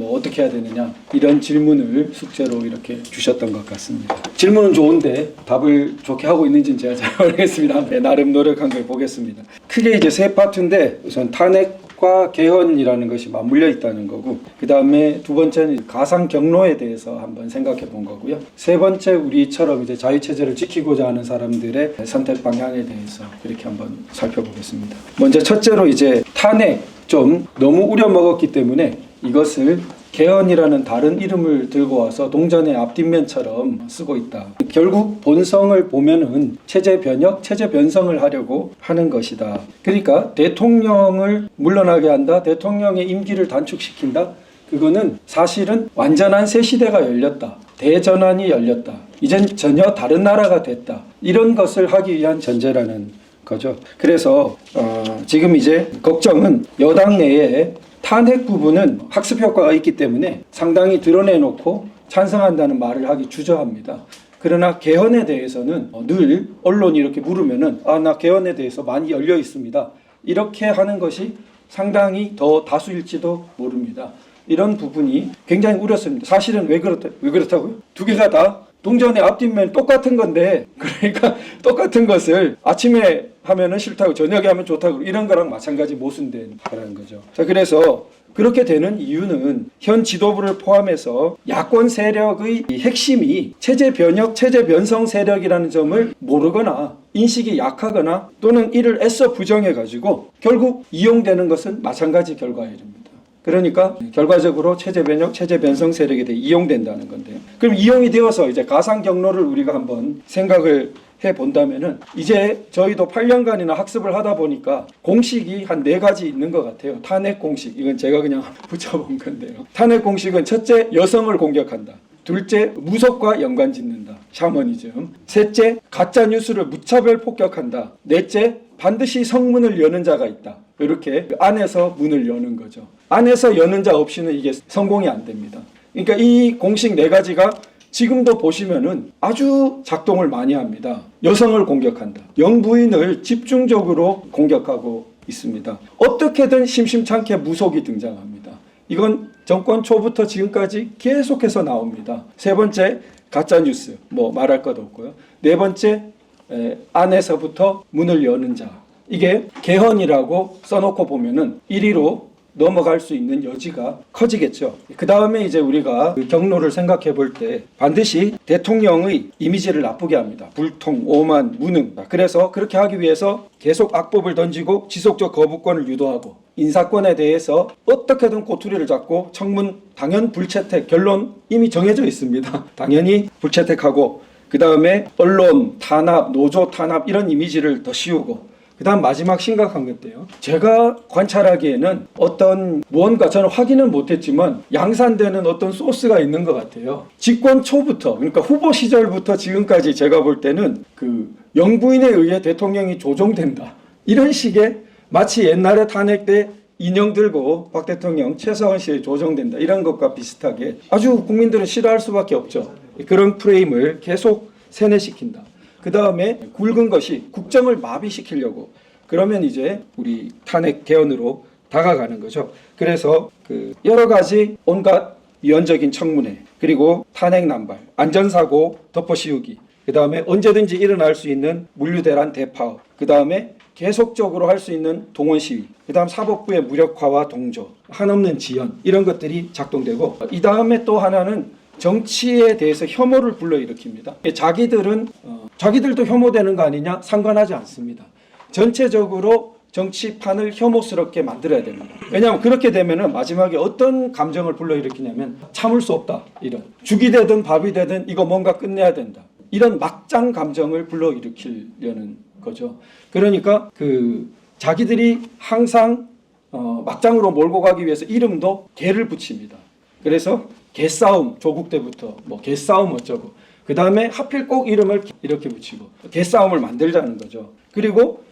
어떻게 해야 되느냐, 이런 질문을 숙제로 이렇게 주셨던 것 같습니다. 질문은 좋은데 답을 좋게 하고 있는지는 제가 잘 모르겠습니다. 네, 나름 노력한 걸 보겠습니다. 크게 이제 세 파트인데, 우선 탄핵과 개헌이라는 것이 맞물려 있다는 거고, 그 다음에 두 번째는 가상 경로에 대해서 한번 생각해 본 거고요. 세 번째, 우리처럼 이제 자유체제를 지키고자 하는 사람들의 선택 방향에 대해서 이렇게 한번 살펴보겠습니다. 먼저 첫째로 이제 탄핵 좀 너무 우려먹었기 때문에 이것을 개헌이라는 다른 이름을 들고 와서 동전의 앞뒷면처럼 쓰고 있다. 결국 본성을 보면은 체제 변혁, 체제 변성을 하려고 하는 것이다. 그러니까 대통령을 물러나게 한다, 대통령의 임기를 단축시킨다. 그거는 사실은 완전한 새 시대가 열렸다, 대전환이 열렸다, 이젠 전혀 다른 나라가 됐다, 이런 것을 하기 위한 전제라는 거죠. 그래서 지금 이제 걱정은 여당 내에 탄핵 부분은 학습 효과가 있기 때문에 상당히 드러내놓고 찬성한다는 말을 하기 주저합니다. 그러나 개헌에 대해서는 늘 언론이 이렇게 물으면은 나 개헌에 대해서 많이 열려 있습니다, 이렇게 하는 것이 상당히 더 다수일지도 모릅니다. 이런 부분이 굉장히 우렸습니다. 사실은 왜 그렇다고요? 두 개가 다 동전의 앞뒷면 똑같은 건데, 그러니까 똑같은 것을 아침에 하면은 싫다고 저녁에 하면 좋다고, 이런 거랑 마찬가지 모순된 거라는 거죠. 자, 그래서 그렇게 되는 이유는 현 지도부를 포함해서 야권 세력의 핵심이 체제 변혁, 체제 변성 세력이라는 점을 모르거나 인식이 약하거나 또는 이를 애써 부정해가지고 결국 이용되는 것은 마찬가지 결과입니다. 그러니까 결과적으로 체제 변혁, 체제 변성 세력에 대해 이용된다는 건데요. 그럼 이용이 되어서 이제 가상 경로를 우리가 한번 생각을 해 본다면은, 이제 저희도 8년간이나 학습을 하다 보니까 공식이 한 4가지 있는 것 같아요. 탄핵 공식, 이건 제가 그냥 붙여본 건데요. 탄핵 공식은 첫째, 여성을 공격한다. 둘째, 무속과 연관짓는다. 샤머니즘. 셋째, 가짜 뉴스를 무차별 폭격한다. 넷째, 반드시 성문을 여는 자가 있다. 이렇게 안에서 문을 여는 거죠. 안에서 여는 자 없이는 이게 성공이 안 됩니다. 그러니까 이 공식 네 가지가 지금도 보시면은 아주 작동을 많이 합니다. 여성을 공격한다. 영부인을 집중적으로 공격하고 있습니다. 어떻게든 심심찮게 무속이 등장합니다. 이건 정권 초부터 지금까지 계속해서 나옵니다. 세 번째, 가짜뉴스. 뭐 말할 것 없고요. 네 번째, 안에서부터 문을 여는 자. 이게 개헌이라고 써놓고 보면은 1위로 넘어갈 수 있는 여지가 커지겠죠. 그 다음에 이제 우리가 그 경로를 생각해 볼 때 반드시 대통령의 이미지를 나쁘게 합니다. 불통, 오만, 무능. 그래서 그렇게 하기 위해서 계속 악법을 던지고 지속적 거부권을 유도하고 인사권에 대해서 어떻게든 꼬투리를 잡고 청문 당연 불채택, 결론 이미 정해져 있습니다. 당연히 불채택하고 그 다음에 언론 탄압, 노조 탄압 이런 이미지를 더 씌우고 그 다음 마지막 심각한 건데요. 제가 관찰하기에는 어떤 무언가 저는 확인은 못했지만 양산되는 어떤 소스가 있는 것 같아요. 집권 초부터 그러니까 후보 시절부터 지금까지 제가 볼 때는 그 영부인에 의해 대통령이 조종된다. 이런 식의 마치 옛날에 탄핵 때 인형 들고 박 대통령 최서원 씨에 조종된다. 이런 것과 비슷하게 아주 국민들은 싫어할 수밖에 없죠. 그런 프레임을 계속 세뇌시킨다. 그 다음에 굵은 것이 국정을 마비시키려고 그러면 이제 우리 탄핵 개헌으로 다가가는 거죠. 그래서 그 여러 가지 온갖 위헌적인 청문회 그리고 탄핵 남발, 안전사고 덮어씌우기 그 다음에 언제든지 일어날 수 있는 물류대란 대파업 그 다음에 계속적으로 할 수 있는 동원시위 그 다음 사법부의 무력화와 동조 한없는 지연 이런 것들이 작동되고 이 다음에 또 하나는 정치에 대해서 혐오를 불러일으킵니다. 자기들도 혐오되는 거 아니냐? 상관하지 않습니다. 전체적으로 정치판을 혐오스럽게 만들어야 됩니다. 왜냐하면 그렇게 되면 마지막에 어떤 감정을 불러일으키냐면 참을 수 없다. 이런 죽이 되든 밥이 되든 이거 뭔가 끝내야 된다. 이런 막장 감정을 불러일으키려는 거죠. 그러니까 그 자기들이 항상 막장으로 몰고 가기 위해서 이름도 개를 붙입니다. 그래서 개싸움 조국 때부터 뭐 개싸움 어쩌고 그 다음에 하필 꼭 이름을 이렇게 붙이고 개싸움을 만들자는 거죠. 그리고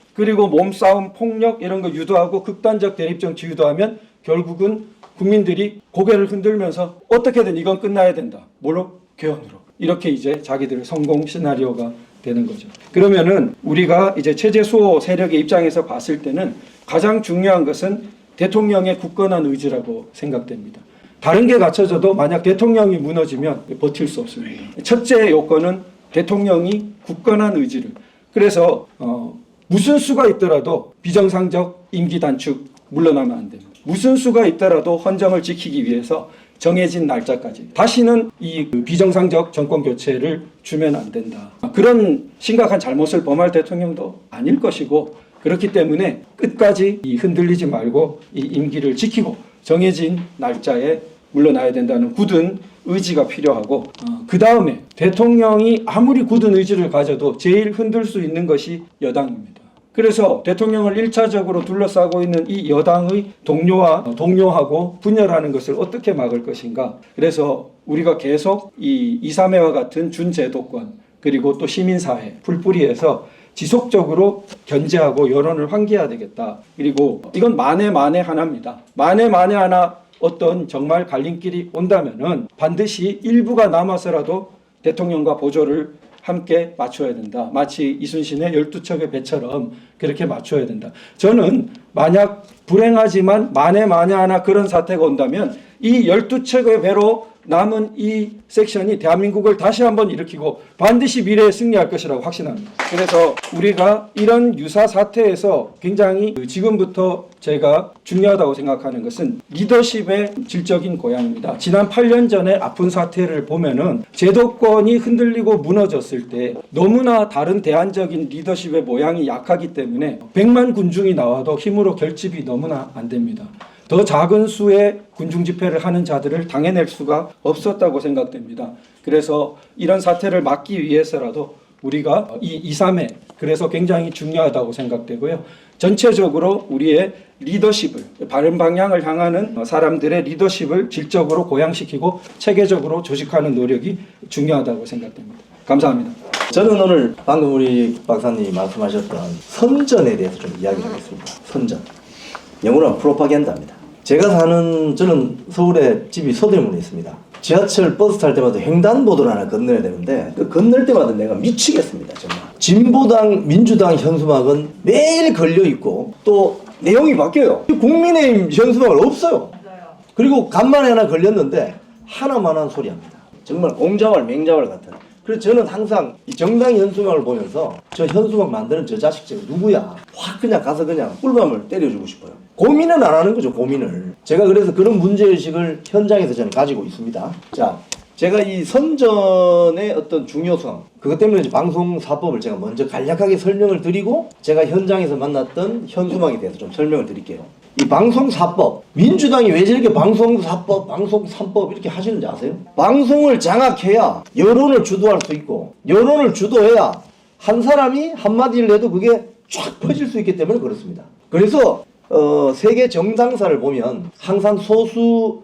몸싸움 폭력 이런 거 유도하고 극단적 대립정치 유도하면 결국은 국민들이 고개를 흔들면서 어떻게든 이건 끝나야 된다. 뭘로? 개헌으로. 이렇게 이제 자기들의 성공 시나리오가 되는 거죠. 그러면은 우리가 이제 체제 수호 세력의 입장에서 봤을 때는 가장 중요한 것은 대통령의 굳건한 의지라고 생각됩니다. 다른 게 갖춰져도 만약 대통령이 무너지면 버틸 수 없습니다. 첫째 요건은 대통령이 굳건한 의지를. 그래서 무슨 수가 있더라도 비정상적 임기 단축 물러나면 안 됩니다. 무슨 수가 있더라도 헌정을 지키기 위해서 정해진 날짜까지 다시는 이 비정상적 정권 교체를 주면 안 된다. 그런 심각한 잘못을 범할 대통령도 아닐 것이고 그렇기 때문에 끝까지 흔들리지 말고 이 임기를 지키고 정해진 날짜에 물러나야 된다는 굳은 의지가 필요하고 그 다음에 대통령이 아무리 굳은 의지를 가져도 제일 흔들 수 있는 것이 여당입니다. 그래서 대통령을 1차적으로 둘러싸고 있는 이 여당의 동요하고 분열하는 것을 어떻게 막을 것인가. 그래서 우리가 계속 이 2.3회와 같은 준제도권 그리고 또 시민사회 풀뿌리에서 지속적으로 견제하고 여론을 환기해야 되겠다. 그리고 이건 만에 하나입니다. 만에 하나 어떤 정말 갈림길이 온다면은 반드시 일부가 남아서라도 대통령과 보조를 함께 맞춰야 된다. 마치 이순신의 12척의 배처럼 그렇게 맞춰야 된다. 저는 만약 불행하지만 만에 하나 그런 사태가 온다면 이 12척의 배로 남은 이 섹션이 대한민국을 다시 한번 일으키고 반드시 미래에 승리할 것이라고 확신합니다. 그래서 우리가 이런 유사 사태에서 굉장히 지금부터 제가 중요하다고 생각하는 것은 리더십의 질적인 고양입니다. 지난 8년 전에 아픈 사태를 보면은 제도권이 흔들리고 무너졌을 때 너무나 다른 대안적인 리더십의 모양이 약하기 때문에 100만 군중이 나와도 힘으로 결집이 너무나 안 됩니다. 더 작은 수의 군중 집회를 하는 자들을 당해낼 수가 없었다고 생각됩니다. 그래서 이런 사태를 막기 위해서라도 우리가 이 2.3회 그래서 굉장히 중요하다고 생각되고요. 전체적으로 우리의 리더십을, 바른 방향을 향하는 사람들의 리더십을 질적으로 고양시키고 체계적으로 조직하는 노력이 중요하다고 생각됩니다. 감사합니다. 저는 오늘 방금 우리 박사님이 말씀하셨던 선전에 대해서 좀 이야기를 하겠습니다. 선전. 영어로 하면 프로파간다입니다. 저는 서울에 집이 서대문에 있습니다. 지하철 버스 탈 때마다 횡단보도를 하나 건너야 되는데 그 건널 때마다 내가 미치겠습니다. 정말. 진보당, 민주당 현수막은 매일 걸려있고 또 내용이 바뀌어요. 국민의힘 현수막은 없어요. 그리고 간만에 하나 걸렸는데 하나만한 소리 합니다. 정말 옹자왈 맹자왈 같은. 그래서 저는 항상 이 정당 현수막을 보면서 저 현수막 만드는 저 자식 저거 누구야? 확 그냥 가서 그냥 꿀밤을 때려주고 싶어요. 고민은 안 하는 거죠, 고민을. 제가 그래서 그런 문제의식을 현장에서 저는 가지고 있습니다. 자, 제가 이 선전의 어떤 중요성, 그것 때문에 이제 방송사법을 제가 먼저 간략하게 설명을 드리고 제가 현장에서 만났던 현수막에 대해서 좀 설명을 드릴게요. 이 방송사법, 민주당이 왜 저렇게 방송사법, 방송3법 이렇게 하시는지 아세요? 방송을 장악해야 여론을 주도할 수 있고 여론을 주도해야 한 사람이 한마디를 해도 그게 쫙 퍼질 수 있기 때문에 그렇습니다. 그래서 세계 정당사를 보면 항상 소수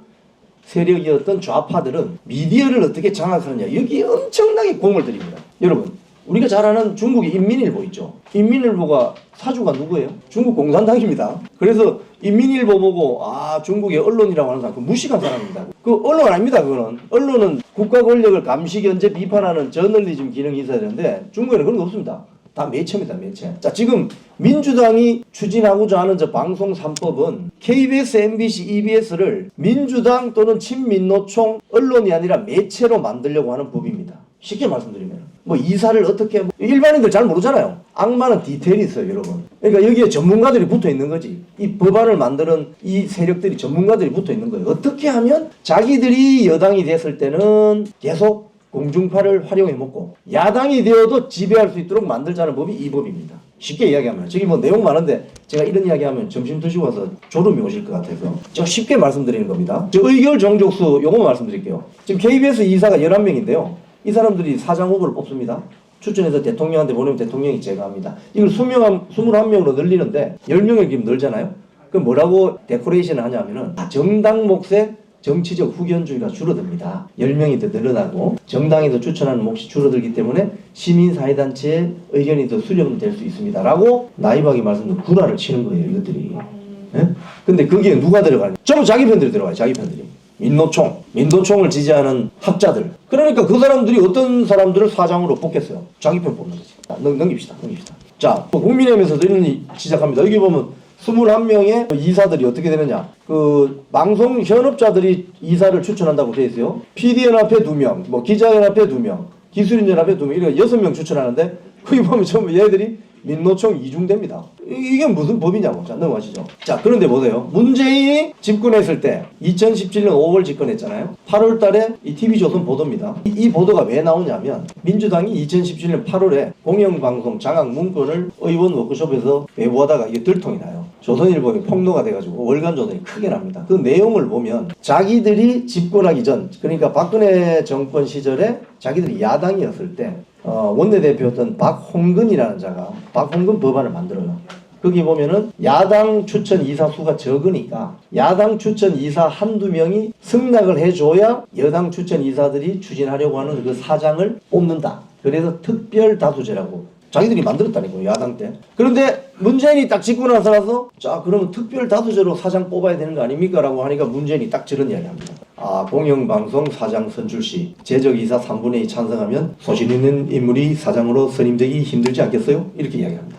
세력이었던 좌파들은 미디어를 어떻게 장악하느냐 여기에 엄청나게 공을 들입니다. 여러분 우리가 잘 아는 중국의 인민일보 있죠. 인민일보가 사주가 누구예요? 중국 공산당입니다. 그래서 인민일보 보고 중국의 언론이라고 하는 사람 그 무식한 사람입니다. 그 언론 아닙니다. 그거는 언론은 국가 권력을 감시 견제 비판하는 저널리즘 기능이 있어야 되는데 중국에는 그런 거 없습니다. 다 매체입니다, 매체. 자, 지금 민주당이 추진하고자 하는 저 방송 3법은 KBS, MBC, EBS를 민주당 또는 친민노총 언론이 아니라 매체로 만들려고 하는 법입니다. 쉽게 말씀드리면 뭐 이사를 어떻게 일반인들 잘 모르잖아요. 악마는 디테일이 있어요, 여러분. 그러니까 여기에 전문가들이 붙어 있는 거지. 이 법안을 만드는 이 세력들이 전문가들이 붙어 있는 거예요. 어떻게 하면 자기들이 여당이 됐을 때는 계속 공중파를 활용해 먹고 야당이 되어도 지배할 수 있도록 만들자는 법이 이 법입니다. 쉽게 이야기하면 저기 뭐 내용 많은데 제가 이런 이야기하면 점심 드시고 와서 졸음이 오실 것 같아서 제가 쉽게 말씀드리는 겁니다. 저 의결 정족수 요거 말씀드릴게요. 지금 KBS 이사가 11명인데요. 이 사람들이 사장 후보를 뽑습니다. 추천해서 대통령한테 보내면 대통령이 제거합니다. 이걸 21명으로 늘리는데 10명을 지금 늘잖아요. 그럼 뭐라고 데코레이션을 하냐면은 정당 몫의 정치적 후견주의가 줄어듭니다. 10명이 더 늘어나고 정당에서 추천하는 몫이 줄어들기 때문에 시민사회단체의 의견이 더 수렴될 수 있습니다. 라고 나이브하게 말씀드린 구라를 치는 거예요. 이것들이. 예? 근데 거기에 누가 들어가냐? 전부 자기 편들이 들어가요. 자기 편들이. 민노총을 지지하는 학자들. 그러니까 그 사람들이 어떤 사람들을 사장으로 뽑겠어요? 자기 편 뽑는 거지. 넘깁시다. 자, 국민의힘에서도 이런 시작합니다. 여기 보면 21명의 이사들이 어떻게 되느냐. 그 방송 현업자들이 이사를 추천한다고 되어 있어요. PD연합회 2명, 뭐 기자연합회 2명, 기술인연합회 2명, 이렇게 6명 추천하는데 거기 보면 전부 얘들이 민노총 이중대입니다. 이게 무슨 법이냐고. 자, 넘어가시죠. 자, 그런데 보세요. 문재인이 집권했을 때 2017년 5월 집권했잖아요. 8월 달에 이 TV조선 보도입니다. 이 보도가 왜 나오냐면 민주당이 2017년 8월에 공영방송 장악 문건을 의원 워크숍에서 배부하다가 이게 들통이 나요. 조선일보에 폭로가 돼가지고 월간 조선이 크게 납니다. 그 내용을 보면 자기들이 집권하기 전, 그러니까 박근혜 정권 시절에 자기들이 야당이었을 때 원내대표였던 박홍근이라는 자가 박홍근 법안을 만들어요. 거기 보면은 야당 추천 이사 수가 적으니까 야당 추천 이사 한두 명이 승낙을 해줘야 여당 추천 이사들이 추진하려고 하는 그 사장을 뽑는다. 그래서 특별 다수제라고 자기들이 만들었다니까요, 야당 때. 그런데 문재인이 딱 집권하고 나서 자, 그러면 특별 다수제로 사장 뽑아야 되는 거 아닙니까? 라고 하니까 문재인이 딱 저런 이야기 합니다. 공영방송 사장 선출 시 제적이사 3분의 2 찬성하면 소신 있는 인물이 사장으로 선임되기 힘들지 않겠어요? 이렇게 이야기합니다.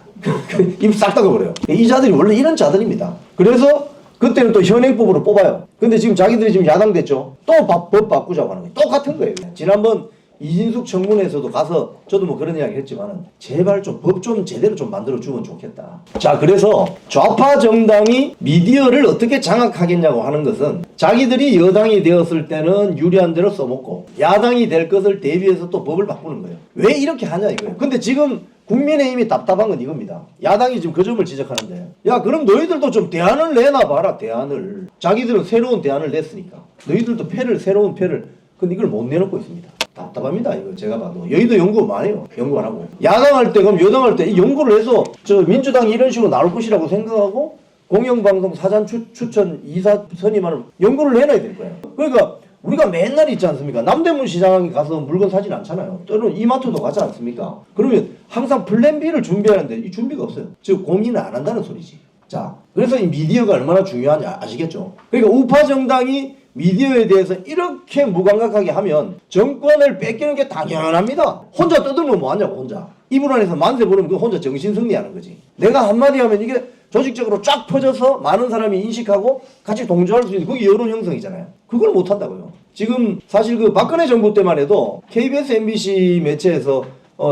입 싹 닫아버려요. 이 자들이 원래 이런 자들입니다. 그래서 그때는 또 현행법으로 뽑아요. 근데 지금 자기들이 지금 야당 됐죠? 또 법 바꾸자고 하는 거예요. 똑같은 거예요. 지난번 이진숙 청문회에서도 가서 저도 뭐 그런 이야기 했지만은 제발 좀 법 좀 제대로 좀 만들어 주면 좋겠다. 자, 그래서 좌파 정당이 미디어를 어떻게 장악하겠냐고 하는 것은 자기들이 여당이 되었을 때는 유리한 대로 써먹고 야당이 될 것을 대비해서 또 법을 바꾸는 거예요. 왜 이렇게 하냐 이거예요. 근데 지금 국민의힘이 답답한 건 이겁니다. 야당이 지금 그 점을 지적하는데 야, 그럼 너희들도 좀 대안을 내놔봐라. 대안을. 자기들은 새로운 대안을 냈으니까 너희들도 새로운 패를 근데 이걸 못 내놓고 있습니다. 답답합니다. 이거 제가 봐도 여의도 연구 많아요. 연구 안 하고 야당할 때 그럼 여당할 때 연구를 해서 저 민주당이 이런 식으로 나올 것이라고 생각하고 공영방송 사전 추천 이사 선임하는 연구를 해놔야 될 거예요. 그러니까 우리가 맨날 있지 않습니까? 남대문 시장에 가서 물건 사진 않잖아요. 때로는 이마트도 가지 않습니까? 그러면 항상 플랜 B를 준비하는데 이 준비가 없어요. 즉 고민을 안 한다는 소리지. 자, 그래서 이 미디어가 얼마나 중요한지 아시겠죠? 그러니까 우파 정당이 미디어에 대해서 이렇게 무감각하게 하면 정권을 뺏기는 게 당연합니다. 혼자 떠들면 뭐하냐고 혼자. 이불 안에서 만세 부르면 그 혼자 정신승리하는 거지. 내가 한마디 하면 이게 조직적으로 쫙 퍼져서 많은 사람이 인식하고 같이 동조할 수 있는 그게 여론 형성이잖아요. 그걸 못한다고요. 지금 사실 그 박근혜 정부 때만 해도 KBS, MBC 매체에서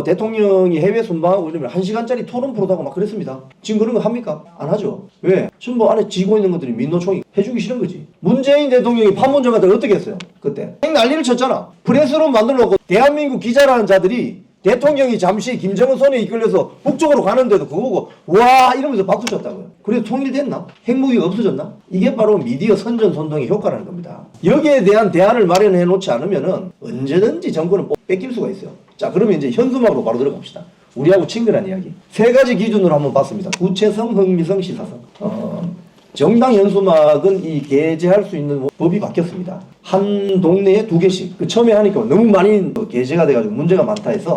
대통령이 해외 순방하고 이러면 1시간짜리 토론 프로다고 막 그랬습니다. 지금 그런 거 합니까? 안 하죠. 왜? 지금 뭐 안에 지고 있는 것들이 민노총이 해주기 싫은 거지. 문재인 대통령이 판문점 갔다 어떻게 했어요? 그때 난리를 쳤잖아. 프레스룸 만들어 놓고 대한민국 기자라는 자들이 대통령이 잠시 김정은 손에 이끌려서 북쪽으로 가는데도 그거 보고 와 이러면서 박수 쳤다고요. 그래서 통일됐나? 핵무기가 없어졌나? 이게 바로 미디어 선전선동의 효과라는 겁니다. 여기에 대한 대안을 마련해 놓지 않으면은 언제든지 정권은 뺏길 수가 있어요. 자, 그러면 이제 현수막으로 바로 들어갑시다. 우리하고 친근한 이야기. 세 가지 기준으로 한번 봤습니다. 구체성, 흥미성, 시사성. 정당 현수막은 이 게재할 수 있는 법이 바뀌었습니다. 한 동네에 2개씩. 그 처음에 하니까 너무 많이 게재가 돼가지고 문제가 많다 해서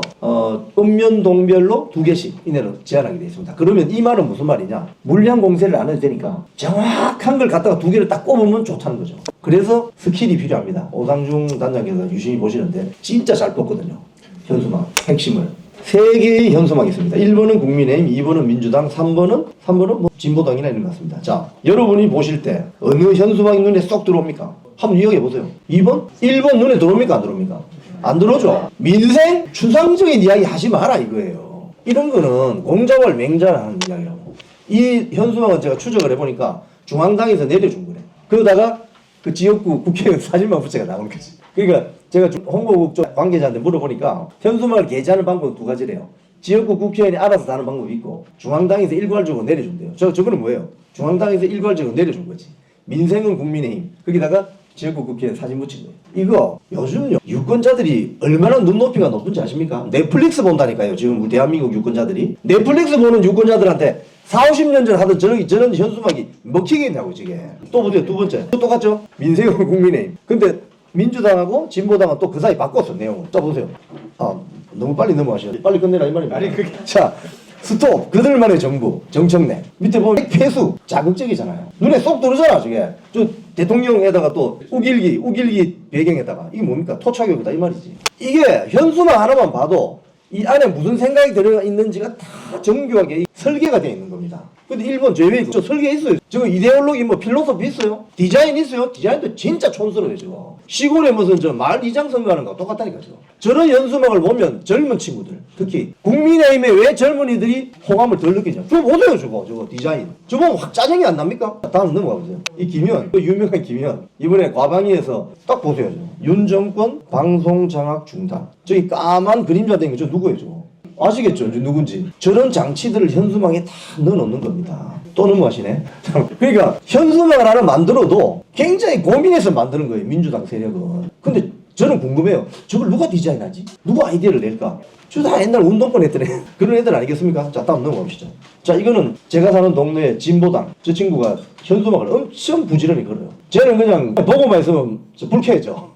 읍면동별로 2개씩 이내로 제한하게 되어 있습니다. 그러면 이 말은 무슨 말이냐? 물량 공세를 안 해도 되니까 정확한 걸 갖다가 2개를 딱 꼽으면 좋다는 거죠. 그래서 스킬이 필요합니다. 오상중 단장께서 유심히 보시는데 진짜 잘 뽑거든요. 현수막 핵심을. 3개의 현수막이 있습니다. 1번은 국민의힘, 2번은 민주당, 3번은 뭐 진보당이나 이런 것 같습니다. 자, 여러분이 보실 때 어느 현수막이 눈에 쏙 들어옵니까? 한번 이야기해 보세요. 2번? 1번 눈에 들어옵니까? 안 들어옵니까? 안 들어오죠. 민생 추상적인 이야기 하지 마라 이거예요. 이런 거는 공자왈 맹자라는 이야기라고. 이 현수막은 제가 추적을 해보니까 중앙당에서 내려준 거래. 그러다가 그 지역구 국회의원 사진만 붙여가 나오는 거지. 그러니까 제가 홍보국 쪽 관계자한테 물어보니까 현수막을 게재하는 방법은 2가지래요. 지역구 국회의원이 알아서 다는 방법이 있고 중앙당에서 일괄적으로 내려준대요. 저거는 뭐예요? 중앙당에서 일괄적으로 내려준 거지. 민생은 국민의힘. 거기다가 지역구 국회의원 사진 붙인 거예요. 이거 요즘요 유권자들이 얼마나 눈높이가 높은지 아십니까? 넷플릭스 본다니까요. 지금 우리 대한민국 유권자들이. 넷플릭스 보는 유권자들한테 40~50년 전 하던 저런 현수막이 먹히겠냐고 저게. 또 보세요. 2번째. 또 똑같죠? 민생은 국민의힘. 근데 민주당하고 진보당은 또 그 사이 바꿨어 내용을. 자 보세요. 너무 빨리 넘어가시네. 빨리 끝내라 이 말입니다. 아니 그게 자 스톱. 그들만의 정부 정청래. 밑에 보면 핵폐수 자극적이잖아요. 눈에 쏙 들어오잖아 저게. 저 대통령에다가 또 우길기 배경에다가 이게 뭡니까? 토착여부다 이 말이지. 이게 현수막 하나만 봐도 이 안에 무슨 생각이 들어 있는지가 다 정교하게 설계가 되어 있는 겁니다. 근데 일본 제외 저 설계 있어요. 저거 이데올로기 뭐 필로소피 있어요. 디자인 있어요. 디자인도 진짜 촌스러워요 저거. 시골에 무슨 저 마을 이장 선거하는 거 똑같다니까 저거. 저런 현수막을 보면 젊은 친구들 특히 국민의힘에 왜 젊은이들이 호감을 덜 느끼냐. 저거 보세요 저거 디자인. 저거 보면 확 짜증이 안 납니까? 다음 넘어가 보세요. 이 김현 그 유명한 김현 이번에 과방위에서 딱 보세요. 윤 정권 방송 장악 중단. 저기 까만 그림자 된 거 저 누구예요 저거? 아시겠죠? 누군지. 저런 장치들을 현수막에 다 넣어놓는 겁니다. 또 넘어가시네. 그러니까 현수막을 하나 만들어도 굉장히 고민해서 만드는 거예요. 민주당 세력은. 근데 저는 궁금해요. 저걸 누가 디자인하지? 누가 아이디어를 낼까? 저 다 옛날 운동권 했던 애. 그런 애들 아니겠습니까? 자 다음 넘어가보시죠. 자 이거는 제가 사는 동네의 진보당. 저 친구가 현수막을 엄청 부지런히 걸어요. 쟤는 그냥 보고만 있으면 불쾌해져.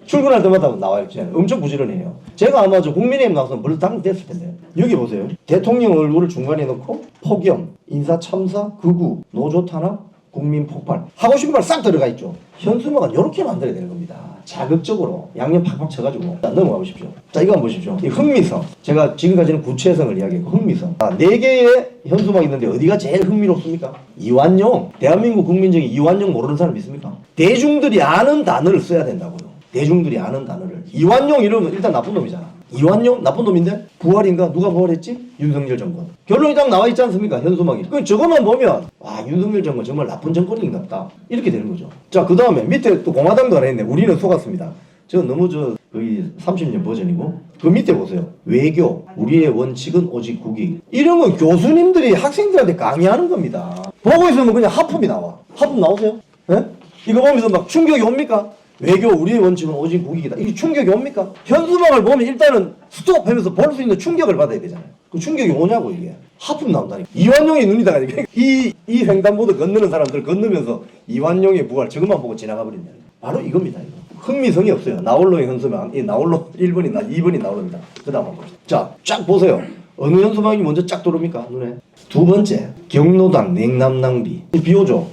출근할 때마다 나와요. 엄청 부지런해요. 제가 아마 저 국민의힘 나와서 물론 당됐을 텐데. 여기 보세요. 대통령 얼굴을 중간에 넣고 폭염, 인사 참사, 극우, 노조 탄압, 국민 폭발. 하고 싶은 말 싹 들어가 있죠. 현수막은 이렇게 만들어야 되는 겁니다. 자극적으로 양념 팍팍 쳐가지고. 자, 넘어가 보십시오. 자, 이거 한번 보십시오. 이 흥미성. 제가 지금까지는 구체성을 이야기했고 흥미성. 4개의 현수막이 있는데 어디가 제일 흥미롭습니까? 이완용. 대한민국 국민 중에 이완용 모르는 사람 있습니까? 대중들이 아는 단어를 써야 된다고요. 대중들이 아는 단어를. 이완용 이러면 일단 나쁜 놈이잖아. 이완용 나쁜 놈인데 부활인가? 누가 부활했지? 윤석열 정권. 결론이 딱 나와 있지 않습니까? 현수막이. 그 저것만 보면 윤석열 정권 정말 나쁜 정권인가 보다. 이렇게 되는 거죠. 자, 그 다음에 밑에 또 공화당도 하나 있네. 우리는 속았습니다. 저건 너무 거의 30년 버전이고 그 밑에 보세요. 외교, 우리의 원칙은 오직 국익. 이런 건 교수님들이 학생들한테 강의하는 겁니다. 보고 있으면 그냥 하품이 나와. 하품 나오세요? 예? 이거 보면서 막 충격이 옵니까? 외교 우리의 원칙은 오직 국익이다. 이게 충격이 옵니까? 현수막을 보면 일단은 스톱 하면서 볼 수 있는 충격을 받아야 되잖아요. 그 충격이 오냐고 이게. 하품 나온다니까. 이완용의 눈이 다가니까 이 횡단보도 건너는 사람들 건너면서 이완용의 부활 저것만 보고 지나가 버린다. 바로 이겁니다. 이거. 흥미성이 없어요. 나홀로의 현수막. 이 나홀로 1번이 2번이 나홀로입니다. 그 다음 한번 봅시다. 자, 쫙 보세요. 어느 현수막이 먼저 쫙 들어옵니까? 눈에. 두 번째, 경로당 냉남 낭비. 비 오죠.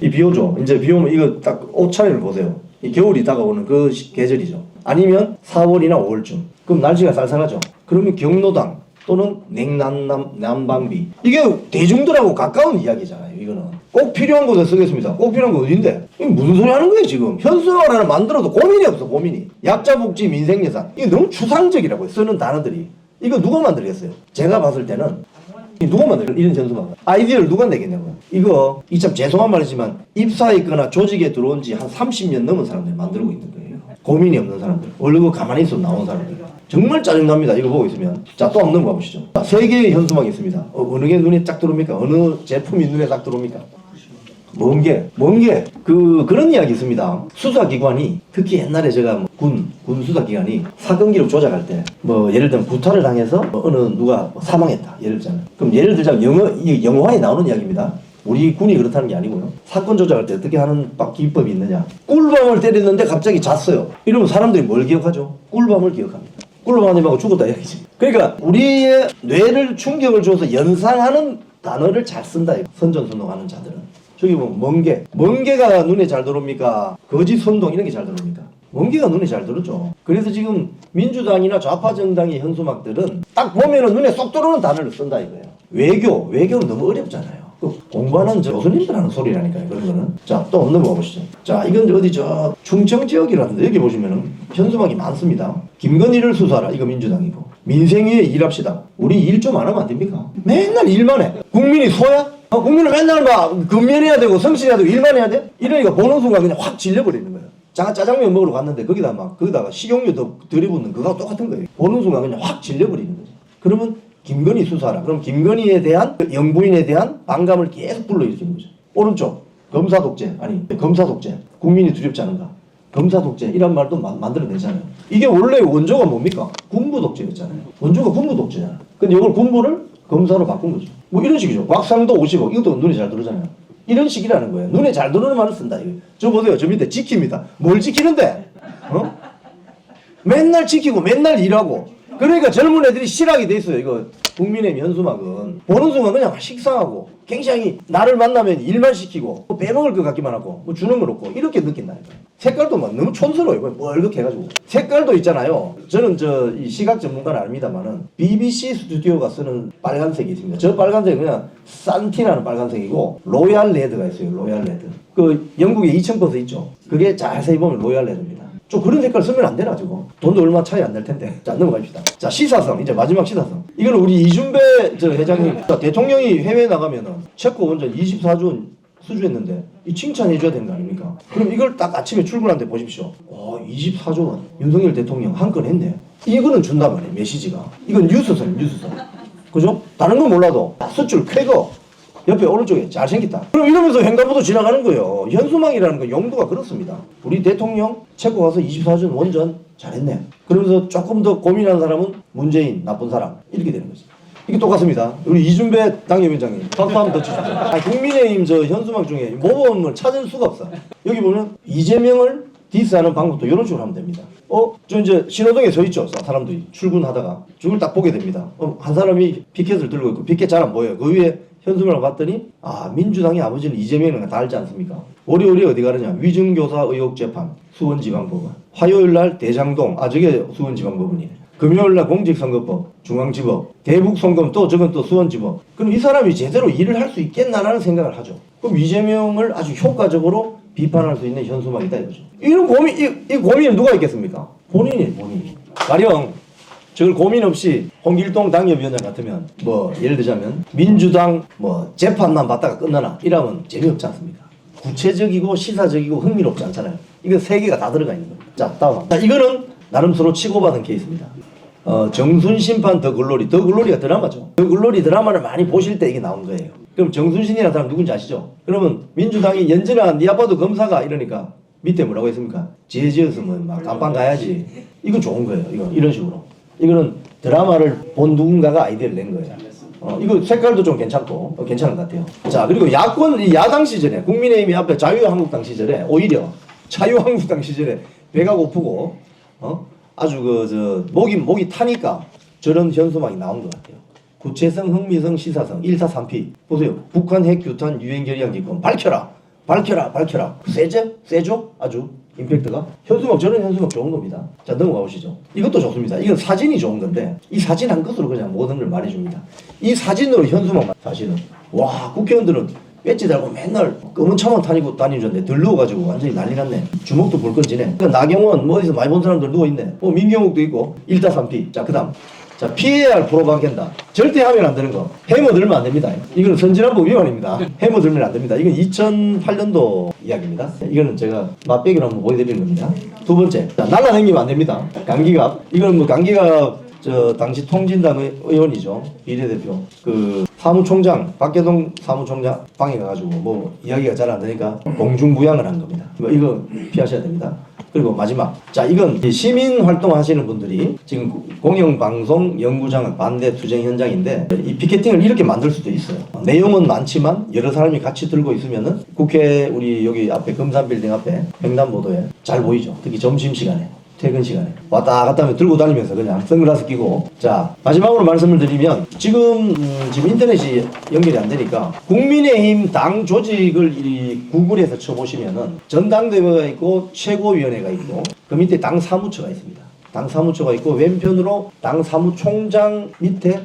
이제 비 오면 이거 딱 옷차림을 보세요. 이 겨울이 다가오는 그 계절이죠. 아니면 4월이나 5월쯤. 그럼 날씨가 쌀쌀하죠. 그러면 경로당 또는 냉난방비. 이게 대중들하고 가까운 이야기잖아요. 이거는 꼭 필요한 곳에 쓰겠습니다. 꼭 필요한 곳 어딘데? 이게 무슨 소리 하는 거예요 지금? 현수막 하나 만들어도 고민이 없어. 고민이. 약자복지 민생예산. 이게 너무 추상적이라고요. 쓰는 단어들이. 이거 누가 만들겠어요? 제가 봤을 때는 누가 만들겠어요? 이런 현수막. 아이디어를 누가 내겠냐고요. 이거 이 참 죄송한 말이지만 입사했거나 조직에 들어온 지 한 30년 넘은 사람들이 만들고 있는 거예요. 고민이 없는 사람들. 얼굴 가만히 있으면 나온 사람들. 정말 짜증납니다. 이거 보고 있으면. 자, 또 한번 넘어가 보시죠. 자, 3개의 현수막이 있습니다. 어느 게 눈에 딱 들어옵니까? 어느 제품이 눈에 딱 들어옵니까? 먼 게. 그런 이야기 있습니다. 수사기관이, 특히 옛날에 제가 군 수사기관이 사건 기록 조작할 때, 예를 들면 구타를 당해서 어느 누가 사망했다. 예를 들자면. 그럼 예를 들자면 영화에 나오는 이야기입니다. 우리 군이 그렇다는 게 아니고요. 사건 조작할 때 어떻게 하는 기법이 있느냐. 꿀밤을 때렸는데 갑자기 잤어요. 이러면 사람들이 뭘 기억하죠? 꿀밤을 기억합니다. 꿀밤한테 맞고 죽었다 이야기지. 그러니까 우리의 뇌를 충격을 줘서 연상하는 단어를 잘 쓴다. 선전선동하는 자들은. 저기 보면 멍게가 눈에 잘 들어옵니까? 거짓 선동 이런 게 잘 들어옵니까? 멍게가 눈에 잘 들었죠. 그래서 지금 민주당이나 좌파 정당의 현수막들은 딱 보면은 눈에 쏙 들어오는 단어를 쓴다 이거예요. 외교는 너무 어렵잖아요. 공부하는 교수님들 하는 소리라니까요. 그런 거는. 자, 또 넘어가 보시죠. 자, 이건 어디 충청 지역이라는데 여기 보시면은 현수막이 많습니다. 김건희를 수사하라. 이거 민주당이고. 민생 위해 일합시다. 우리 일 좀 안 하면 안 됩니까? 맨날 일만 해. 국민이 소야? 국민은 맨날 막 근면해야 되고 성실해야 되고 일만 해야 돼? 이러니까 보는 순간 그냥 확 질려버리는 거예요. 짜장면 먹으러 갔는데 거기다가 식용유 더 들이붓는 그거하고 똑같은 거예요. 보는 순간 그냥 확 질려버리는 거죠. 그러면 김건희 수사하라. 그럼 김건희에 대한 영부인에 대한 반감을 계속 불러일으키는 거죠. 오른쪽 검사 독재. 국민이 두렵지 않은가? 검사 독재 이런 말도 만들어내잖아요. 이게 원래 원조가 뭡니까? 군부 독재였잖아요. 원조가 군부 독재잖아요. 근데 이걸 군부를 검사로 바꾼 거죠. 이런 식이죠. 곽상도 50억 이것도 눈에 잘 들어오잖아요. 이런 식이라는 거예요. 눈에 잘 들어오는 말을 쓴다. 이거. 저 보세요. 저 밑에 지킵니다. 뭘 지키는데? 맨날 지키고 맨날 일하고. 그러니까 젊은 애들이 실하게 돼 있어요. 이거 국민의힘 현수막은 보는 순간 그냥 식상하고 굉장히 나를 만나면 일만 시키고 빼먹을 것 같기만 하고 주는 건 없고 이렇게 느낀다니까요. 색깔도 막 너무 촌스러워요. 뻘겋게 해가지고 색깔도 있잖아요. 저는 이 시각 전문가는 아닙니다만은 BBC 스튜디오가 쓰는 빨간색이 있습니다. 저 빨간색은 그냥 산티라는 빨간색이고 로얄 레드가 있어요. 로얄 레드. 그 영국에 2000% 있죠. 그게 자세히 보면 로얄 레드입니다. 좀 그런 색깔 쓰면 안 되나 저거? 돈도 얼마 차이 안 날 텐데. 자, 넘어갑시다. 자, 시사성 이제 마지막 시사성. 이거는 우리 이준배 회장님. 자, 대통령이 해외 나가면은 체코 원전 24조 원 수주했는데 이 칭찬해 줘야 되는 거 아닙니까? 그럼 이걸 딱 아침에 출근하는데 보십시오. 24조 원 윤석열 대통령 한 건 했네. 이거는 준단 말이에요. 메시지가. 이건 뉴스성. 그죠? 다른 건 몰라도 수출 쾌거. 옆에 오른쪽에 잘생겼다. 그럼 이러면서 횡단보도 지나가는 거예요. 현수막이라는 건 용도가 그렇습니다. 우리 대통령 체코 가서 24전 원전 잘했네. 그러면서 조금 더 고민하는 사람은 문재인 나쁜 사람 이렇게 되는 거죠. 이게 똑같습니다. 우리 이준배 당협위원장님 박수 한번 더 치십시오. 국민의힘 현수막 중에 모범을 찾을 수가 없어. 여기 보면 이재명을 디스하는 방법도 이런 식으로 하면 됩니다. 저 이제 신호등에 서 있죠. 사람들이 출근하다가 저걸 딱 보게 됩니다. 한 사람이 피켓을 들고 있고 피켓 잘 안 보여요. 그 위에 현수막을 봤더니 민주당의 아버지는 이재명이라는 거 다 알지 않습니까? 월요일에 어디 가느냐? 위증교사 의혹 재판 수원지방법원. 화요일날 대장동 저게 수원지방법원이에요. 금요일날 공직선거법 중앙지법. 대북송금 저건 또 수원지법. 그럼 이 사람이 제대로 일을 할 수 있겠나라는 생각을 하죠. 그럼 이재명을 아주 효과적으로 비판할 수 있는 현수막이다 이거죠. 이런 고민 이 고민을 누가 있겠습니까? 본인이. 가령 저걸 고민 없이 홍길동 당협위원장 같으면 예를 들자면 민주당 재판만 받다가 끝나나 이러면 재미없지 않습니까? 구체적이고 시사적이고 흥미롭지 않잖아요. 이거 3개가 다 들어가 있는 거예요. 자, 다음. 자, 이거는 나름 서로 치고받은 케이스입니다. 정순심판 더 글로리가 드라마죠. 더 글로리 드라마를 많이 보실 때 이게 나온 거예요. 그럼 정순신이라는 사람 누군지 아시죠? 그러면 민주당이 연진아 네 아빠도 검사가 이러니까 밑에 뭐라고 했습니까? 지어지었으면 막 감방 가야지. 이건 좋은 거예요. 이런 식으로. 이거는 드라마를 본 누군가가 아이디어를 낸 거예요. 이거 색깔도 좀 괜찮고 괜찮은 것 같아요. 자, 그리고 이 야당 시절에 국민의힘이 앞에 자유한국당 시절에 오히려 자유한국당 시절에 배가 고프고 아주 목이 타니까 저런 현수막이 나온 것 같아요. 구체성, 흥미성, 시사성 1사3피 보세요. 북한 핵 규탄 유엔 결의안 기권 밝혀라. 세죠? 아주 임팩트가. 현수막, 저런 현수막 좋은 겁니다. 자, 넘어가 보시죠. 이것도 좋습니다. 이건 사진이 좋은 건데 이 사진 한 것으로 그냥 모든 걸 말해줍니다. 이 사진으로 현수막 사실은 와, 국회의원들은 배지 달고 맨날 검은 차만 타니고 다니는데 들 누워가지고 완전히 난리 났네. 주먹도 불끈지네. 나경원 뭐 어디서 많이 본 사람들 누워있네. 민경욱도 있고 1다3피. 자, 그 다음. 자, 피해야 할 프로파간다. 절대 하면 안 되는 거. 해머들면 안 됩니다. 이거는 선진화법 위반입니다. 해머들면 안 됩니다. 이건 2008년도 이야기입니다. 이거는 제가 맛배기로 한번 보여드리는 겁니다. 두 번째, 자, 날라다니면 안 됩니다. 강기갑. 이거는 뭐 강기갑 당시 통진당 의원이죠. 비례대표. 사무총장, 박계동 사무총장 방에 가가지고 뭐 이야기가 잘 안 되니까 공중부양을 한 겁니다. 이거 피하셔야 됩니다. 그리고 마지막. 자, 이건 시민 활동 하시는 분들이 지금 공영방송 연구장 반대 투쟁 현장인데 이 피켓팅을 이렇게 만들 수도 있어요. 내용은 많지만 여러 사람이 같이 들고 있으면은 국회 우리 여기 앞에 금산빌딩 앞에 횡단보도에 잘 보이죠. 특히 점심시간에. 퇴근 시간에 왔다 갔다 하면 들고 다니면서 그냥 선글라스 끼고. 자, 마지막으로 말씀을 드리면 지금 인터넷이 연결이 안 되니까 국민의힘 당 조직을 구글에서 쳐보시면은 전당대회가 있고 최고위원회가 있고 그 밑에 당 사무처가 있습니다. 당 사무처가 있고 왼편으로 당 사무총장 밑에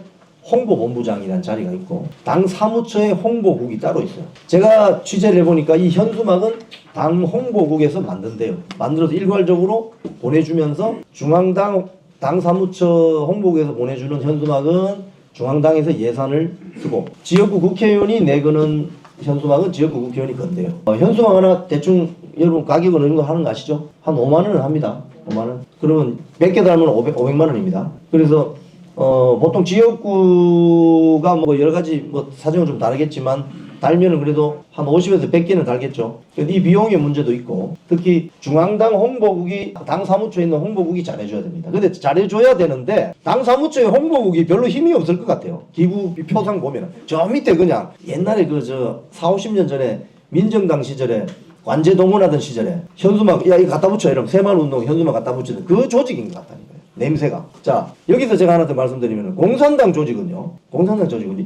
홍보본부장이라는 자리가 있고 당 사무처의 홍보국이 따로 있어요. 제가 취재를 해보니까 이 현수막은 당 홍보국에서 만든대요. 만들어서 일괄적으로 보내주면서 중앙당 당 사무처 홍보국에서 보내주는 현수막은 중앙당에서 예산을 쓰고 지역구 국회의원이 내거는 현수막은 지역구 국회의원이 건대요. 현수막 하나 대충 여러분 가격은 어느 정도 하는 거 아시죠? 한 5만 원은 합니다. 5만 원. 그러면 100개 달면 500만 원입니다. 그래서 보통 지역구가 뭐 여러 가지 뭐 사정은 좀 다르겠지만 달면은 그래도 한 50에서 100개는 달겠죠. 이 비용의 문제도 있고 특히 중앙당 홍보국이 당 사무처에 있는 홍보국이 잘해줘야 됩니다. 근데 잘해줘야 되는데 당 사무처의 홍보국이 별로 힘이 없을 것 같아요. 기부 표상 보면은 저 밑에 그냥 옛날에 40-50년 전에 민정당 시절에 관제 동원하던 시절에 현수막 야 이거 갖다 붙여 이러면 새마을운동 현수막 갖다 붙이는 그 조직인 것 같다니까요. 냄새가. 자, 여기서 제가 하나 더 말씀드리면 공산당 조직은요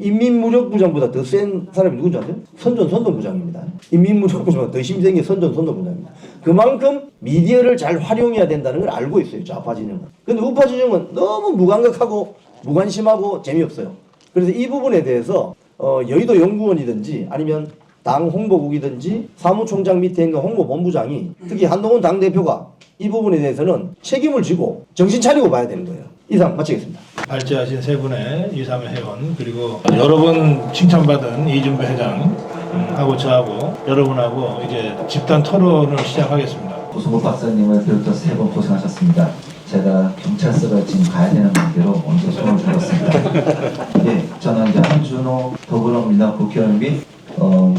인민무력부장보다 더 센 사람이 누군지 아세요? 선전부장입니다. 인민무력부장보다 더 힘센 게 선전부장입니다. 그만큼 미디어를 잘 활용해야 된다는 걸 알고 있어요. 좌파 진영은. 근데 우파 진영은 너무 무감각하고 무관심하고 재미없어요. 그래서 이 부분에 대해서 여의도 연구원이든지 아니면 당 홍보국이든지 사무총장 밑에 있는 홍보본부장이 특히 한동훈 당대표가 이 부분에 대해서는 책임을 지고 정신 차리고 봐야 되는 거예요. 이상 마치겠습니다. 발제하신 세 분의 이삼회 회원 그리고 여러 번 칭찬받은 이준배 회장 하고 저하고 여러분하고 이제 집단 토론을 시작하겠습니다. 고승국 박사님을 비롯해서 세 번 고생하셨습니다. 제가 경찰서가 지금 가야 되는 관계로 먼저 손을 들었습니다. 예, 저는 이제 한준호 더불어민주당 국회의원 및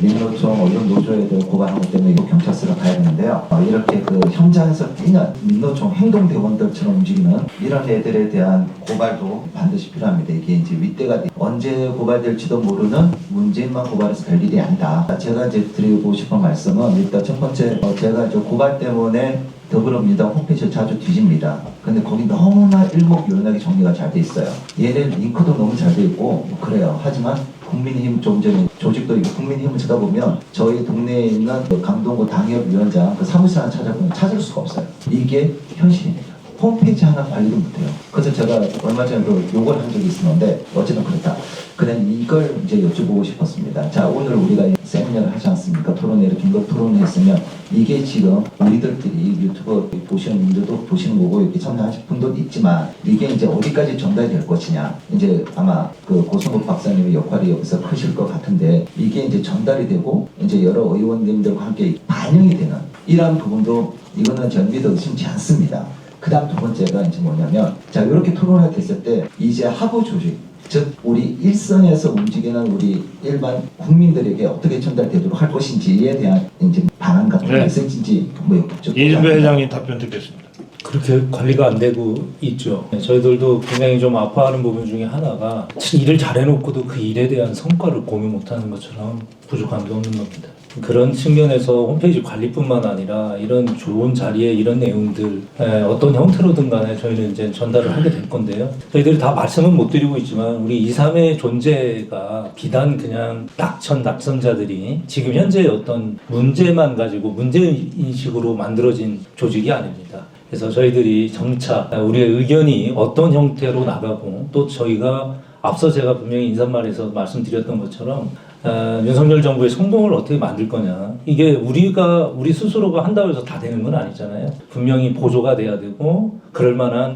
민노총 이런 노조에 대해 고발한 것 때문에 경찰서로 가야 되는데요. 이렇게 현장에서 뛰는 민노총 행동대원들처럼 움직이는 이런 애들에 대한 고발도 반드시 필요합니다. 이게 이제 윗대가 언제 고발될지도 모르는 문재인만 고발해서 될 일이 아니다. 제가 이제 드리고 싶은 말씀은 일단 첫 번째 제가 이제 고발 때문에 더불어민주당 홈페이지를 자주 뒤집니다. 근데 거기 너무나 일목요연하게 정리가 잘 돼 있어요. 얘는 링크도 너무 잘 돼 있고 그래요. 하지만 국민의힘 좀 전에 조직도 있고 국민의힘을 찾아보면 저희 동네에 있는 강동구 당협위원장 사무실 하나 찾아보면 찾을 수가 없어요. 이게 현실입니다. 홈페이지 하나 관리도 못해요. 그래서 제가 얼마 전에도 욕을 한 적이 있었는데 어쨌든 그렇다. 그냥 이걸 이제 여쭤보고 싶었습니다. 자, 오늘 우리가 세미나를 하지 않습니까? 토론회를 긴급 토론을 했으면 이게 지금 우리들끼리 유튜브 보시는 분들도 보시는 거고 이렇게 참여하실 분도 있지만 이게 이제 어디까지 전달이 될 것이냐. 이제 아마 고승국 박사님의 역할이 여기서 크실 것 같은데 이게 이제 전달이 되고 이제 여러 의원님들과 함께 반영이 되는 이러한 부분도 이거는 전 믿어 의심치 않습니다. 그 다음 두 번째가 이제 뭐냐면 자 이렇게 토론회가 됐을 때 이제 하부 조직 즉 우리 일선에서 움직이는 우리 일반 국민들에게 어떻게 전달되도록 할 것인지에 대한 이제 반환 같은 게 네. 있을지 뭐 여쭙죠. 이준배 회장님 답변 듣겠습니다. 그렇게 관리가 안 되고 있죠. 저희들도 굉장히 좀 아파하는 부분 중에 하나가 일을 잘해놓고도 그 일에 대한 성과를 공유 못하는 것처럼 부족한 게 없는 겁니다. 그런 측면에서 홈페이지 관리뿐만 아니라 이런 좋은 자리에 이런 내용들 어떤 형태로든 간에 저희는 이제 전달을 하게 될 건데요. 저희들이 다 말씀은 못 드리고 있지만 우리 2.3의 존재가 비단 그냥 낙천자들이 지금 현재 어떤 문제만 가지고 문제인식으로 만들어진 조직이 아닙니다. 그래서 저희들이 점차 우리의 의견이 어떤 형태로 나가고 또 저희가 앞서 제가 분명히 인사말에서 말씀드렸던 것처럼 윤석열 정부의 성공을 어떻게 만들 거냐. 이게 우리 스스로가 한다고 해서 다 되는 건 아니잖아요. 분명히 보조가 돼야 되고 그럴 만한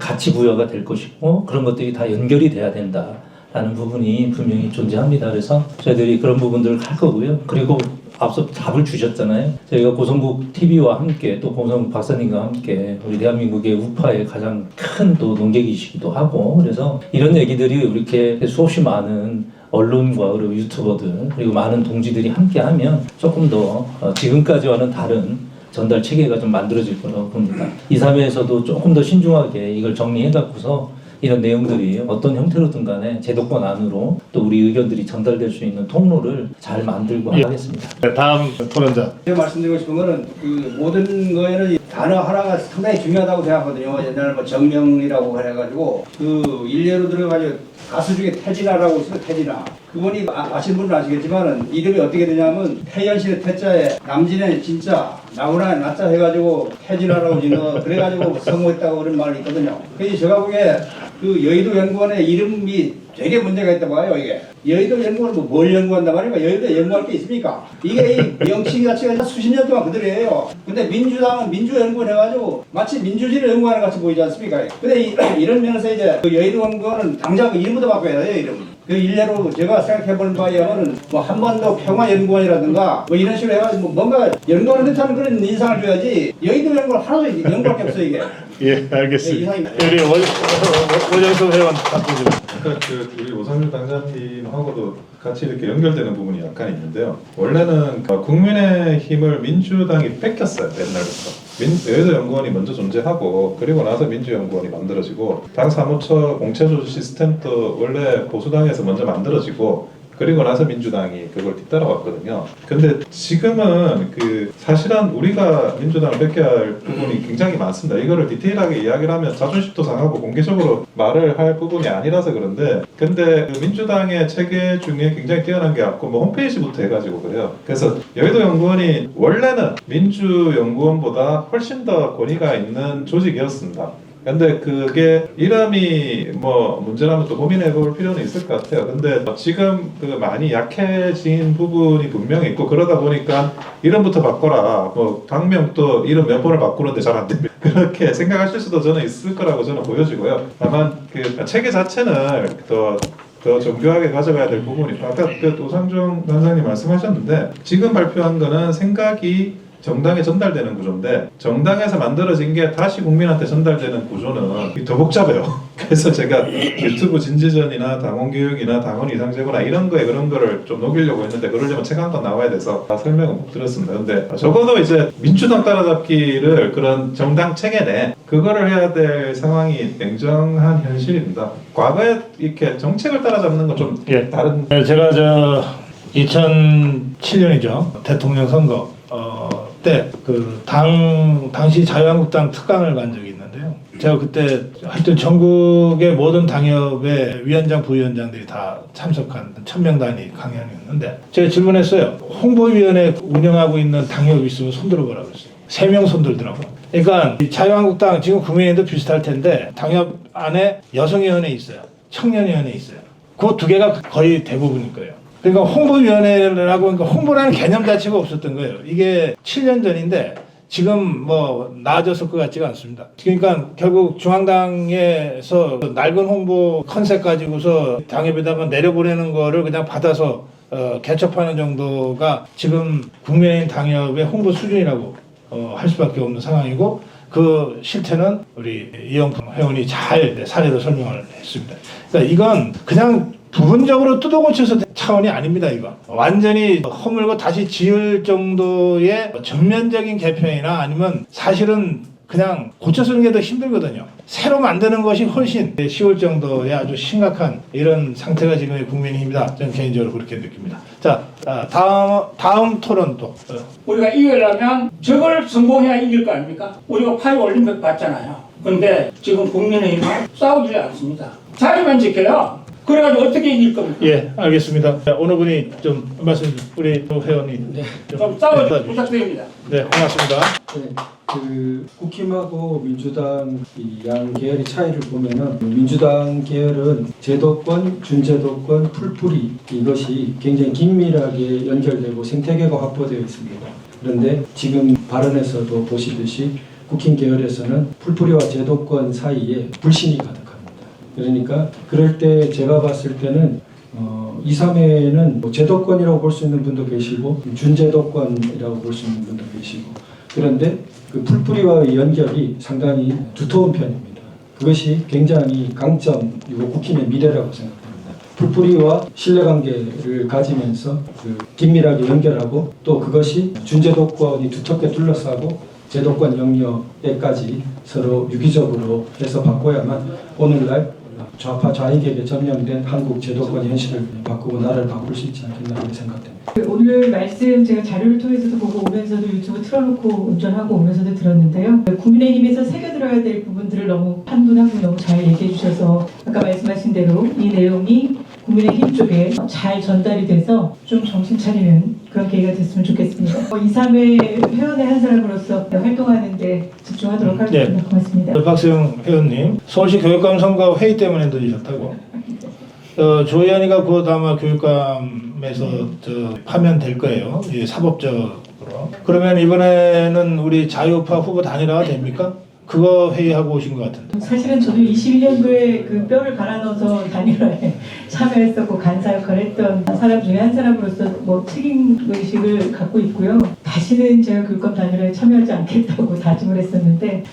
가치 부여가 될 것이고 그런 것들이 다 연결이 돼야 된다라는 부분이 분명히 존재합니다. 그래서 저희들이 그런 부분들을 할 거고요. 그리고 앞서 답을 주셨잖아요. 저희가 고성국 TV와 함께 또 고성국 박사님과 함께 우리 대한민국의 우파의 가장 큰 또 농객이시기도 하고 그래서 이런 얘기들이 이렇게 수없이 많은 언론과 그리고 유튜버들 그리고 많은 동지들이 함께하면 조금 더 지금까지와는 다른 전달 체계가 좀 만들어질 거라고 봅니다. 2.3에서도 조금 더 신중하게 이걸 정리해 갖고서 이런 내용들이 어떤 형태로든 간에 제도권 안으로 또 우리 의견들이 전달될 수 있는 통로를 잘 만들고 하겠습니다. 네, 다음 토론자. 제가 말씀드리고 싶은 거는 그 모든 거에는 단어 하나가 상당히 중요하다고 생각하거든요. 옛날에 뭐 정명이라고 해가지고 그 일례로 들어가지고 가수 중에 태진아라고 있어요. 태진아. 그분이 아시는 분은 아시겠지만은 이름이 어떻게 되냐면 태연실의 태자에 남진의 진짜 나훈아의 나자 해가지고 태진아라고 지어 그래가지고 성공했다고 그런 말이 있거든요. 그래서 제가 보기에 그 여의도 연구원의 이름이 되게 문제가 있다고 봐요. 이게 여의도 연구원은 뭘 연구한단 말입니까? 여의도에 연구할 게 있습니까? 이게 이 명칭 자체가 수십 년 동안 그대로예요. 근데 민주당은 민주연구원 해가지고 마치 민주주의를 연구하는 것 같이 보이지 않습니까? 근데 이런 면에서 이제 그 여의도 연구원은 당장 그 이름부터 바꿔야 돼요. 이름. 그 일례로 제가 생각해보는 바에 의하면 뭐 한반도 평화연구원이라든가 뭐 이런 식으로 해가지고 뭐 뭔가 연구하는 듯한 그런 인상을 줘야지 여의도 연구원 하나도 연구할 게 없어요 이게. 예, 알겠습니다. 네, 우리 원영석 회원 답변 좀. 그 우리 오상률 당사님하고도 같이 이렇게 연결되는 부분이 약간 있는데요. 원래는 국민의힘을 민주당이 뺏겼어요. 옛날부터. 여의도 연구원이 먼저 존재하고 그리고 나서 민주연구원이 만들어지고 당 사무처 공채조직 시스템도 원래 보수당에서 먼저 만들어지고 그리고 나서 민주당이 그걸 뒤따라왔거든요. 근데 지금은 그 사실은 우리가 민주당을 뺏겨야 할 부분이 굉장히 많습니다. 이거를 디테일하게 이야기를 하면 자존심도 상하고 공개적으로 말을 할 부분이 아니라서 그런데 근데 그 민주당의 체계 중에 굉장히 뛰어난 게 없고 뭐 홈페이지부터 해가지고 그래요. 그래서 여의도 연구원이 원래는 민주연구원보다 훨씬 더 권위가 있는 조직이었습니다. 근데 그게 이름이 뭐 문제라면 또 고민해 볼 필요는 있을 것 같아요. 근데 지금 그 많이 약해진 부분이 분명히 있고 그러다 보니까 이름부터 바꿔라. 뭐 당명 또 이름 몇 번을 바꾸는데 잘 안 됩니다. 그렇게 생각하실 수도 저는 있을 거라고 저는 보여지고요. 다만 그 체계 자체는 더 정교하게 가져가야 될 부분이 아까 그 오상종 단장님 말씀하셨는데 지금 발표한 거는 생각이 정당에 전달되는 구조인데 정당에서 만들어진 게 다시 국민한테 전달되는 구조는 더 복잡해요. 그래서 제가 유튜브 진지전이나 당원교육이나 당원 이상제고나 이런 거에 그런 거를 좀 녹이려고 했는데 그러려면 책 한 권 나와야 돼서 다 설명을 못 드렸습니다. 근데 적어도 이제 민주당 따라잡기를 그런 정당 체계 내 그거를 해야 될 상황이 냉정한 현실입니다. 과거에 이렇게 정책을 따라잡는 건 좀 다른. 제가 2007년이죠 대통령 선거 때 그 당시 자유한국당 특강을 간 적이 있는데요. 제가 그때 하여튼 전국의 모든 당협의 위원장 부위원장들이 다 참석한 1000명 단위 강연이었는데 제가 질문했어요. 홍보위원회 운영하고 있는 당협이 있으면 손들어보라고 했어요. 3명 손들더라고요. 그러니까 자유한국당 지금 국민의힘도 비슷할 텐데 당협 안에 여성위원회 있어요. 청년위원회 있어요. 그 두 개가 거의 대부분일 거예요. 그러니까 홍보위원회라고 그러니까 홍보라는 개념 자체가 없었던 거예요. 이게 7년 전인데 지금 뭐 나아졌을 것 같지가 않습니다. 그러니까 결국 중앙당에서 낡은 홍보 컨셉 가지고서 당협에다가 내려보내는 거를 그냥 받아서 개척하는 정도가 지금 국민의힘 당협의 홍보 수준이라고 할 수밖에 없는 상황이고 그 실태는 우리 이영품 회원이 잘 사례로 설명을 했습니다. 그러니까 이건 그냥 부분적으로 뜯어고쳐서 될 차원이 아닙니다. 이거 완전히 허물고 다시 지을 정도의 전면적인 개편이나 아니면 사실은 그냥 고쳐 쓰는 게 더 힘들거든요. 새로 만드는 것이 훨씬 쉬울 정도의 아주 심각한 이런 상태가 지금의 국민의힘이다. 저는 개인적으로 그렇게 느낍니다. 자, 다음 토론도. 우리가 이기려면 저걸 성공해야 이길 거 아닙니까? 우리가 8 올림픽 봤잖아요. 근데 지금 국민의힘은 싸우지 않습니다. 자리만 지켜요. 그래가지고 어떻게 이길 겁니까? 예, 알겠습니다. 자, 어느 분이 좀 말씀, 우리 회원님. 네. 좀 싸워 부탁드립니다. 네, 고맙습니다. 네, 국힘하고 민주당 이 양 계열의 차이를 보면은 민주당 계열은 제도권, 준제도권, 풀뿌리 이것이 굉장히 긴밀하게 연결되고 생태계가 확보되어 있습니다. 그런데 지금 발언에서도 보시듯이 국힘 계열에서는 풀뿌리와 제도권 사이에 불신이 가득합니다. 그러니까 그럴 때 제가 봤을 때는 2, 3회는 뭐 제도권이라고 볼 수 있는 분도 계시고 준제도권이라고 볼 수 있는 분도 계시고 그런데 그 풀뿌리와의 연결이 상당히 두터운 편입니다. 그것이 굉장히 강점이고 국힘의 미래라고 생각합니다. 풀뿌리와 신뢰관계를 가지면서 그 긴밀하게 연결하고 또 그것이 준제도권이 두텁게 둘러싸고 제도권 영역에까지 서로 유기적으로 해서 바꿔야만 오늘날 좌파 좌익에게 점령된 한국 제도권 현실을 바꾸고 나라를 바꿀 수 있지 않겠나 그렇게 생각됩니다. 오늘 말씀 제가 자료를 통해서도 보고 오면서도 유튜브 틀어놓고 운전하고 오면서도 들었는데요. 국민의힘에서 새겨들어야 될 부분들을 너무 한 분 한 분 너무 잘 얘기해 주셔서 아까 말씀하신 대로 이 내용이 국민의힘 쪽에 잘 전달이 돼서 좀 정신 차리는 그런 계기가 됐으면 좋겠습니다. 2, 3회 회원의 한 사람으로서 활동하는 데 집중하도록 하겠습니다. 네. 고맙습니다. 박수영 회원님, 서울시 교육감 선거 회의 때문에 늦으셨다고. 조 의원이가 곧 아마 교육감에서 하면 될 거예요. 예, 사법적으로. 그러면 이번에는 우리 자유파 후보 단일화가 됩니까? 그거 회의하고 오신 것 같은데. 사실은 저도 21년도에 그 뼈를 갈아 넣어서 단일화에 참여했었고 간사 역할을 했던 사람 중에 한 사람으로서 뭐 책임의식을 갖고 있고요. 다시는 제가 교육감 단일화에 참여하지 않겠다고 다짐을 했었는데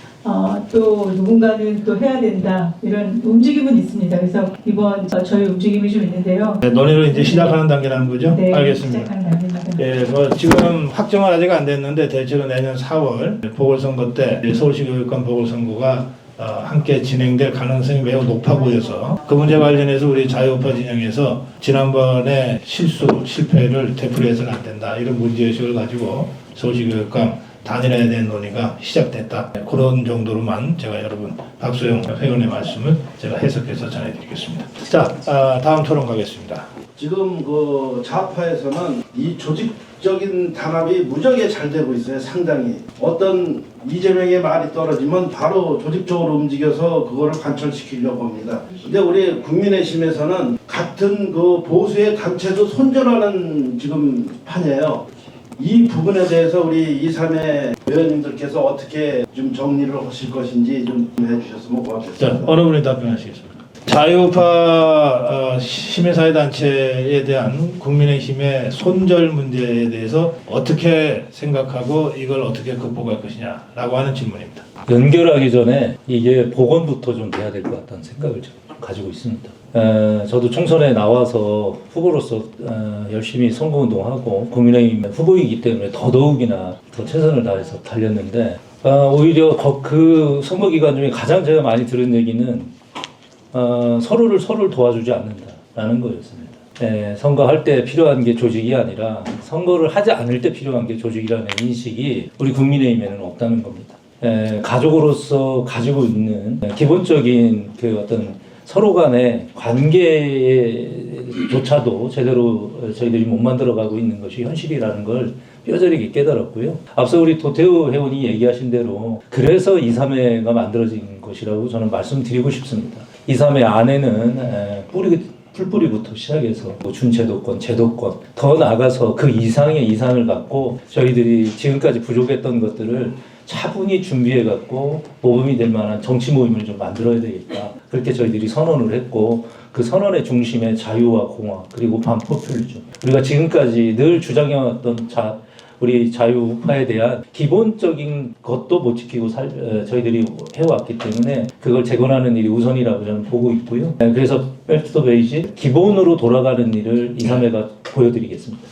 또 누군가는 또 해야 된다 이런 움직임은 있습니다. 그래서 이번 저희 움직임이 좀 있는데요. 네, 논의를 이제 시작하는 단계라는 거죠? 네, 알겠습니다. 시작하는 단계입니다. 예, 뭐 지금 확정은 아직 안 됐는데 대체로 내년 4월 보궐선거 때 서울시 교육감 보궐선거가 함께 진행될 가능성이 매우 높아 보여서 그 문제 관련해서 우리 자유우파 진영에서 지난번에 실패를 되풀이해서는 안 된다 이런 문제의식을 가지고 서울시 교육감 단일화에 대한 논의가 시작됐다. 그런 정도로만 제가 여러분 박소영 회원의 말씀을 제가 해석해서 전해드리겠습니다. 자, 다음 토론 가겠습니다. 지금 그 좌파에서는 이 조직적인 단합이 무지하게 잘 되고 있어요. 상당히 어떤 이재명의 말이 떨어지면 바로 조직적으로 움직여서 그거를 관철시키려고 합니다. 근데 우리 국민의힘에서는 같은 그 보수의 단체도 손절하는 지금 판이에요. 이 부분에 대해서 우리 2, 3회 의원님들께서 어떻게 좀 정리를 하실 것인지 좀 해주셨으면 고맙겠습니다. 자, 어느 분이 답변하시겠습니까? 자유파 시민사회단체에 대한 국민의힘의 손절 문제에 대해서 어떻게 생각하고 이걸 어떻게 극복할 것이냐라고 하는 질문입니다. 연결하기 전에 이게 복원부터 좀 돼야 될 것 같다는 생각을 좀 가지고 있습니다. 저도 총선에 나와서 후보로서 열심히 선거운동하고 국민의힘 후보이기 때문에 더더욱이나 더 최선을 다해서 달렸는데 오히려 그 선거 기간 중에 가장 제가 많이 들은 얘기는 서로를 도와주지 않는다라는 거였습니다. 선거할 때 필요한 게 조직이 아니라 선거를 하지 않을 때 필요한 게 조직이라는 인식이 우리 국민의힘에는 없다는 겁니다. 가족으로서 가지고 있는 기본적인 그 어떤 서로 간의 관계조차도 제대로 저희들이 못 만들어가고 있는 것이 현실이라는 걸 뼈저리게 깨달았고요. 앞서 우리 도태우 회원이 얘기하신 대로 그래서 2, 3회가 만들어진 것이라고 저는 말씀드리고 싶습니다. 2, 3회 안에는 풀뿌리부터 시작해서 준제도권, 제도권 더 나아가서 그 이상의 이상을 갖고 저희들이 지금까지 부족했던 것들을 차분히 준비해갖고 모범이 될 만한 정치 모임을 좀 만들어야 되겠다. 그렇게 저희들이 선언을 했고 그 선언의 중심에 자유와 공화 그리고 반포퓰리즘 우리가 지금까지 늘 주장해왔던 우리 자유우파에 대한 기본적인 것도 못 지키고 저희들이 해왔기 때문에 그걸 재건하는 일이 우선이라고 저는 보고 있고요. 그래서 백투더베이지 기본으로 돌아가는 일을 2, 3회가 보여드리겠습니다.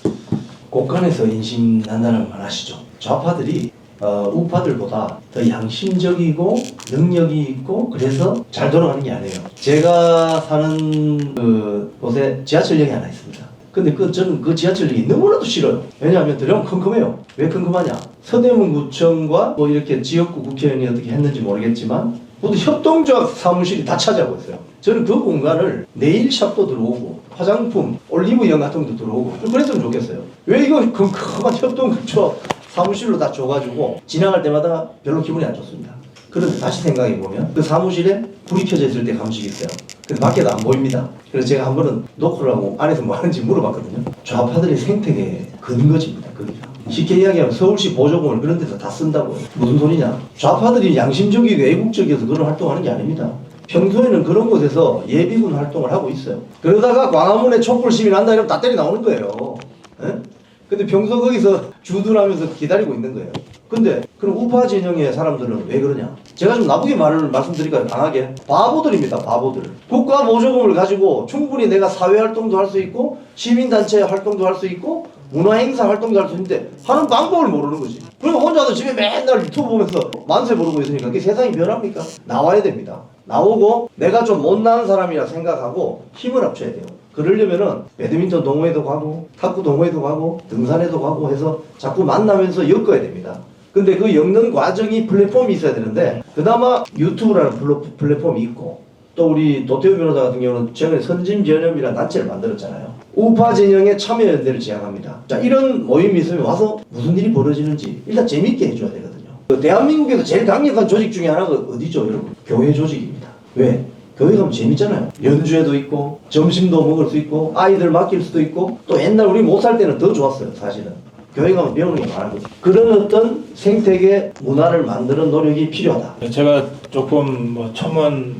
곳간에서 인심난다는 말 아시죠? 좌파들이 우파들보다 더 양심적이고 능력이 있고 그래서 잘 돌아가는 게 아니에요. 제가 사는 그 곳에 지하철역이 하나 있습니다. 근데 저는 그 지하철역이 너무나도 싫어요. 왜냐하면 들어가면 컴컴해요. 왜 컴컴하냐? 서대문구청과 뭐 이렇게 지역구 국회의원이 어떻게 했는지 모르겠지만 모두 협동조합 사무실이 다 차지하고 있어요. 저는 그 공간을 네일샵도 들어오고 화장품, 올리브영 같은 것도 들어오고 그랬으면 좋겠어요. 왜 이거 컴컴한 협동조합 사무실로 다 줘가지고 지나갈 때마다 별로 기분이 안 좋습니다. 그런데 다시 생각해보면 그 사무실에 불이 켜져 있을 때 감식이 있어요. 근데 밖에도 안 보입니다. 그래서 제가 한 번은 노크를 하고 안에서 뭐 하는지 물어봤거든요. 좌파들의 생태계 근거지입니다. 거기가. 쉽게 이야기하면 서울시 보조금을 그런 데서 다 쓴다고요. 무슨 소리냐? 좌파들이 양심적이고 애국적이어서 그런 활동하는 게 아닙니다. 평소에는 그런 곳에서 예비군 활동을 하고 있어요. 그러다가 광화문에 촛불 시위 난다 이러면 다 때리 나오는 거예요. 에? 근데 평소 거기서 주둔하면서 기다리고 있는 거예요. 근데 그럼 우파 진영의 사람들은 왜 그러냐? 제가 좀 나쁘게 말씀드릴까요? 강하게. 바보들입니다. 바보들. 국가 보조금을 가지고 충분히 내가 사회활동도 할 수 있고 시민단체 활동도 할 수 있고 문화행사 활동도 할 수 있는데 하는 방법을 모르는 거지. 그리고 혼자서 집에 맨날 유튜브 보면서 만세 부르고 있으니까 그게 세상이 변합니까? 나와야 됩니다. 나오고 내가 좀 못난 사람이라 생각하고 힘을 합쳐야 돼요. 그러려면은 배드민턴 동호회도 가고 탁구 동호회도 가고 등산에도 가고 해서 자꾸 만나면서 엮어야 됩니다. 근데 그 엮는 과정이 플랫폼이 있어야 되는데 그나마 유튜브라는 플랫폼이 있고 또 우리 도태우 변호사 같은 경우는 최근에 선진전염이라는 단체를 만들었잖아요. 우파 진영의 참여연대를 지향합니다. 자, 이런 모임이 있으면 와서 무슨 일이 벌어지는지 일단 재밌게 해줘야 되거든요. 대한민국에서 제일 강력한 조직 중에 하나가 어디죠, 여러분? 교회 조직입니다. 왜? 교회 가면 재밌잖아요. 연주회도 있고 점심도 먹을 수 있고 아이들 맡길 수도 있고 또 옛날 우리 못 살 때는 더 좋았어요. 사실은 교회 가면 배우는 게 많았거든요. 그런 어떤 생태계 문화를 만드는 노력이 필요하다. 제가 조금 뭐 첨언을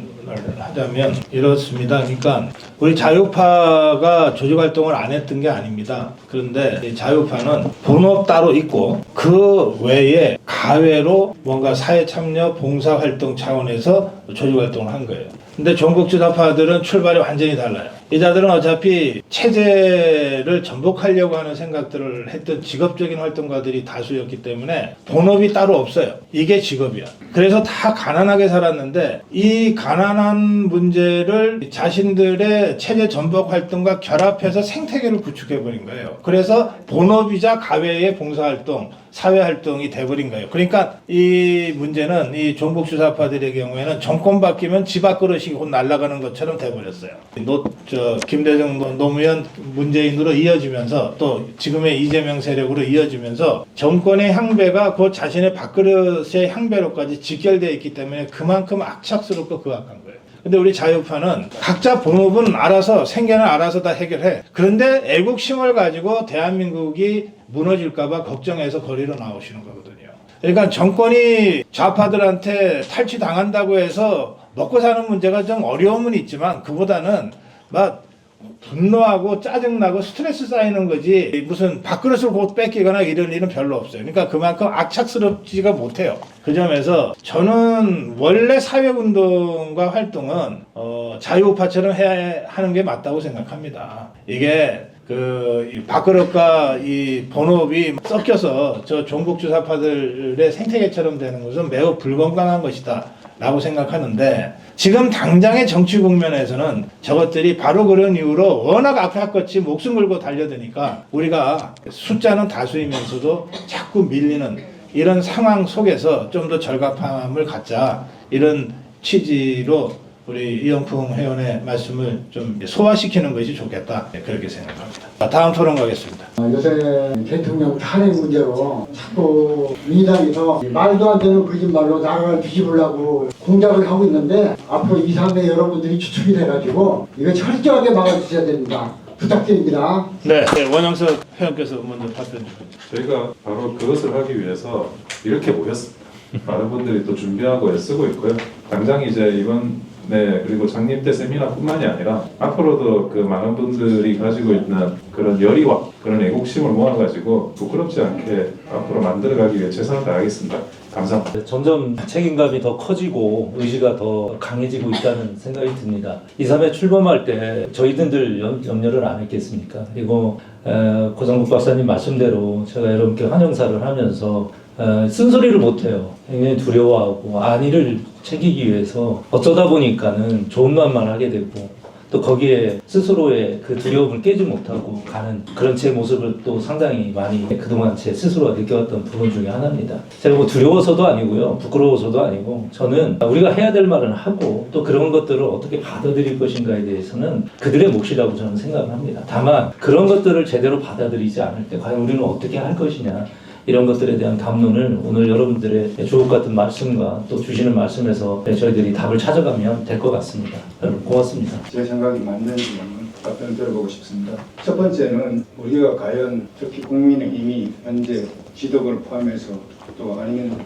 하자면 이렇습니다. 그러니까 우리 자유파가 조직 활동을 안 했던 게 아닙니다. 그런데 이 자유파는 본업 따로 있고 그 외에 가외로 뭔가 사회 참여 봉사 활동 차원에서 조직 활동을 한 거예요. 근데 종북주사파들은 출발이 완전히 달라요. 이 자들은 어차피 체제를 전복하려고 하는 생각들을 했던 직업적인 활동가들이 다수였기 때문에 본업이 따로 없어요. 이게 직업이야. 그래서 다 가난하게 살았는데 이 가난한 문제를 자신들의 체제 전복 활동과 결합해서 생태계를 구축해버린 거예요. 그래서 본업이자 가외의 봉사활동, 사회활동이 돼버린 거예요. 그러니까 이 문제는 이 종북주사파들의 경우에는 정권 바뀌면 집 밖으로씩 곧 날아가는 것처럼 돼버렸어요. 김대중 노무현 문재인으로 이어지면서 또 지금의 이재명 세력으로 이어지면서 정권의 향배가 곧 자신의 밥그릇의 향배로까지 직결되어 있기 때문에 그만큼 악착스럽고 극악한 거예요. 근데 우리 자유파는 각자 본업은 알아서 생계는 알아서 다 해결해. 그런데 애국심을 가지고 대한민국이 무너질까봐 걱정해서 거리로 나오시는 거거든요. 그러니까 정권이 좌파들한테 탈취당한다고 해서 먹고 사는 문제가 좀 어려움은 있지만 그보다는 막 분노하고 짜증나고 스트레스 쌓이는 거지 무슨 밥그릇을 곧 뺏기거나 이런 일은 별로 없어요. 그러니까 그만큼 악착스럽지가 못해요. 그 점에서 저는 원래 사회운동과 활동은 자유우파처럼 해야 하는 게 맞다고 생각합니다. 이게 이 밥그릇과 이 본업이 섞여서 저 종북주사파들의 생태계처럼 되는 것은 매우 불건강한 것이다 라고 생각하는데 지금 당장의 정치 국면에서는 저것들이 바로 그런 이유로 워낙 악착같이 목숨 걸고 달려드니까 우리가 숫자는 다수이면서도 자꾸 밀리는 이런 상황 속에서 좀 더 절갑함을 갖자 이런 취지로 우리 이영풍 회원의 말씀을 좀 소화시키는 것이 좋겠다 그렇게 생각합니다. 다음 토론 가겠습니다. 요새 대통령 탄핵 문제로 자꾸 민주당에서 말도 안 되는 거짓말로 나라를 뒤집으려고 공작을 하고 있는데 앞으로 2, 3회 여러분들이 추측이 돼가지고 이거 철저하게 막아주셔야 됩니다. 부탁드립니다. 네, 원영석 회원께서 먼저 답변 주십시오. 저희가 바로 그것을 하기 위해서 이렇게 모였습니다. 많은 분들이 또 준비하고 애쓰고 있고요. 당장 이제 이번 네, 그리고 창립 때 세미나뿐만이 아니라 앞으로도 그 많은 분들이 가지고 있는 그런 열의와 그런 애국심을 모아가지고 부끄럽지 않게 앞으로 만들어가기 위해 최선을 다하겠습니다. 감사합니다. 점점 책임감이 더 커지고 의지가 더 강해지고 있다는 생각이 듭니다. 2.3에 출범할 때 저희들 염려를 안 했겠습니까? 그리고 고성국 박사님 말씀대로 제가 여러분께 환영사를 하면서 쓴소리를 못해요. 굉장히 두려워하고 안위를 챙기기 위해서 어쩌다 보니까는 좋은 말만 하게 되고 또 거기에 스스로의 그 두려움을 깨지 못하고 가는 그런 제 모습을 또 상당히 많이 그동안 제 스스로가 느껴왔던 부분 중에 하나입니다. 제가 뭐 두려워서도 아니고요, 부끄러워서도 아니고 저는 우리가 해야 될 말은 하고 또 그런 것들을 어떻게 받아들일 것인가에 대해서는 그들의 몫이라고 저는 생각을 합니다. 다만 그런 것들을 제대로 받아들이지 않을 때 과연 우리는 어떻게 할 것이냐 이런 것들에 대한 담론을 오늘 여러분들의 주옥 같은 말씀과 또 주시는 말씀에서 저희들이 답을 찾아가면 될 것 같습니다. 여러분 고맙습니다. 제 생각이 맞는지 한번 답변을 들어보고 싶습니다. 첫 번째는 우리가 과연 특히 국민의힘이 현재 지도부를 포함해서 또 아니면